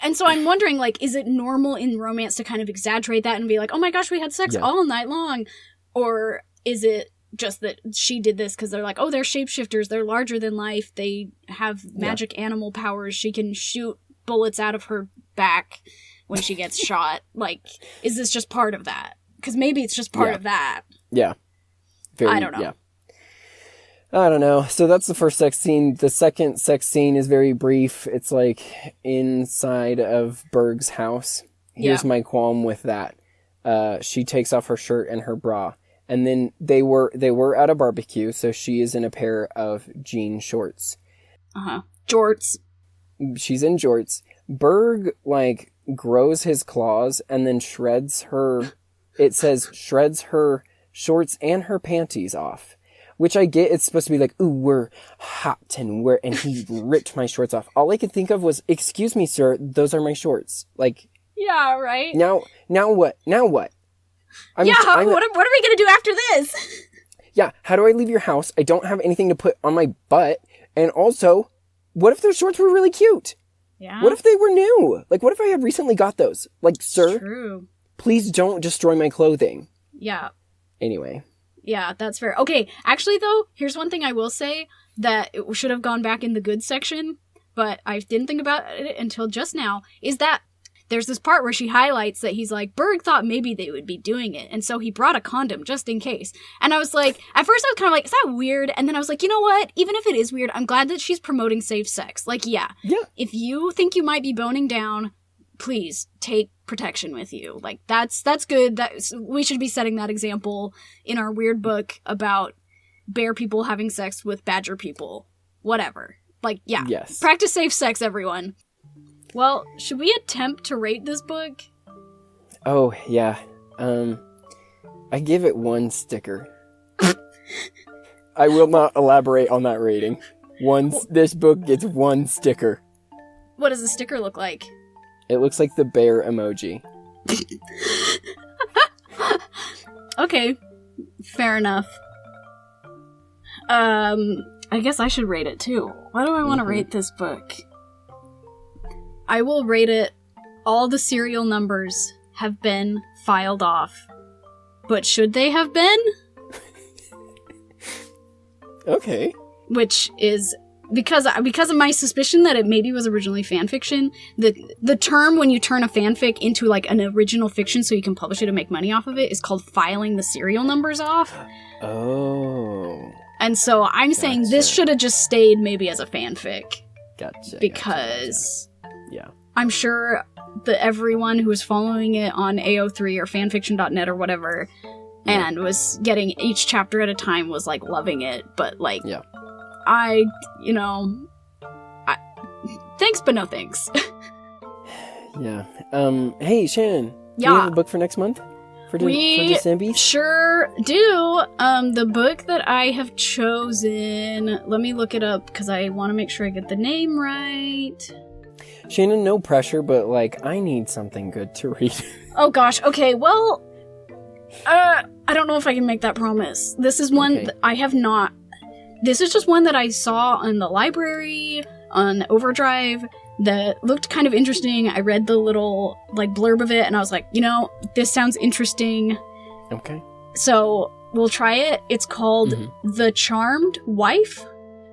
And so I'm wondering, like, is it normal in romance to kind of exaggerate that and be like, oh my gosh, we had sex all night long? Or is it just that she did this because they're like, oh, they're shapeshifters, they're larger than life, they have magic animal powers, she can shoot bullets out of her back when she gets shot. Like, is this just part of that? Because maybe it's just part of that. Yeah. I don't know. Yeah. I don't know. So that's the first sex scene. The second sex scene is very brief. It's like inside of Berg's house. Here's my qualm with that. She takes off her shirt and her bra. And then they were at a barbecue, so she is in a pair of jean shorts. Jorts. She's in jorts. Berg, like, grows his claws and then shreds her... It says, shreds her shorts and her panties off. Which I get, it's supposed to be like, ooh, we're hot and he ripped my shorts off. All I could think of was, excuse me, sir, those are my shorts. Like... Yeah, right? Now what? What are we going to do after this? Yeah, how do I leave your house? I don't have anything to put on my butt. And also, what if those shorts were really cute? Yeah. What if they were new? Like, what if I had recently got those? Like, sir, true. Please don't destroy my clothing. Yeah. Anyway. Yeah, that's fair. Okay, actually, though, here's one thing I will say that it should have gone back in the good section, but I didn't think about it until just now, is that there's this part where she highlights that he's like, Berg thought maybe they would be doing it, and so he brought a condom just in case. And I was like, at first I was kind of like, is that weird? And then I was like, you know what? Even if it is weird, I'm glad that she's promoting safe sex. Like, yeah. If you think you might be boning down, please take protection with you. Like, that's good. We should be setting that example in our weird book about bear people having sex with badger people. Whatever. Like, yeah. Yes. Practice safe sex, everyone. Well, should we attempt to rate this book? Oh, yeah. I give it 1 sticker. I will not elaborate on that rating. This book gets one sticker. What does the sticker look like? It looks like the bear emoji. Okay, fair enough. I guess I should rate it too. Why do I want to rate this book? I will rate it. All the serial numbers have been filed off. But should they have been? Okay. Which is because of my suspicion that it maybe was originally fan fiction. The term when you turn a fanfic into like an original fiction so you can publish it and make money off of it is called filing the serial numbers off. Oh. And so I'm saying this should have just stayed maybe as a fanfic. Gotcha. Because yeah, I'm sure that everyone who was following it on AO3 or fanfiction.net or whatever and was getting each chapter at a time was like loving it, but like thanks but no thanks. Yeah. Hey Shannon, do you have a book for next month? For December? Sure do. The book that I have chosen, let me look it up because I want to make sure I get the name right. Shannon, no pressure, but like I need something good to read. Oh gosh, okay, well, I don't know if I can make that promise. This is one that I have not. This is just one that I saw in the library on Overdrive that looked kind of interesting. I read the little like blurb of it and I was like, this sounds interesting. Okay. So we'll try it. It's called The Charmed Wife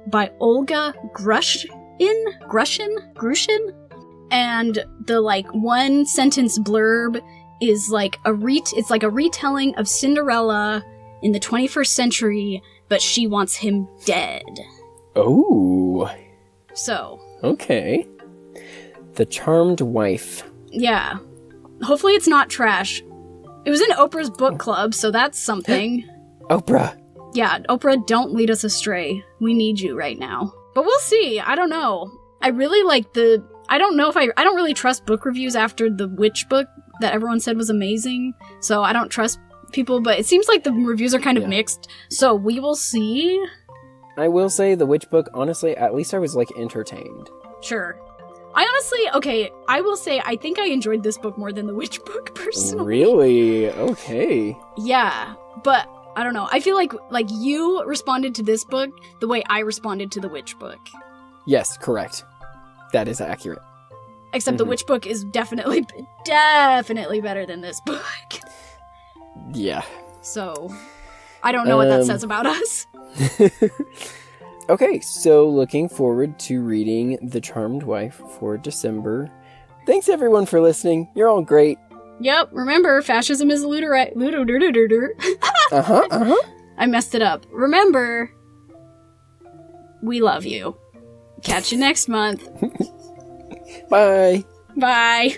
by Olga Grushin. And the like one sentence blurb is like it's like a retelling of Cinderella in the 21st century, but she wants him dead. Oh. So. Okay. The Charmed Wife. Yeah. Hopefully it's not trash. It was in Oprah's book club, so that's something. Oprah. Yeah, Oprah, don't lead us astray. We need you right now. But we'll see. I don't know. I really like I don't really trust book reviews after the witch book that everyone said was amazing. So I don't trust people, but it seems like the reviews are kind of mixed. So we will see. I will say the witch book, honestly, at least I was like entertained. Sure. I will say I think I enjoyed this book more than the witch book personally. Really? Okay. Yeah, but I don't know. I feel like you responded to this book the way I responded to the witch book. Yes, correct. That is accurate. Except the witch book is definitely better than this book. Yeah. So, I don't know what that says about us. Okay, so looking forward to reading The Charmed Wife for December. Thanks everyone for listening. You're all great. Yep, remember, fascism is I messed it up. Remember, we love you. Catch you next month. Bye. Bye.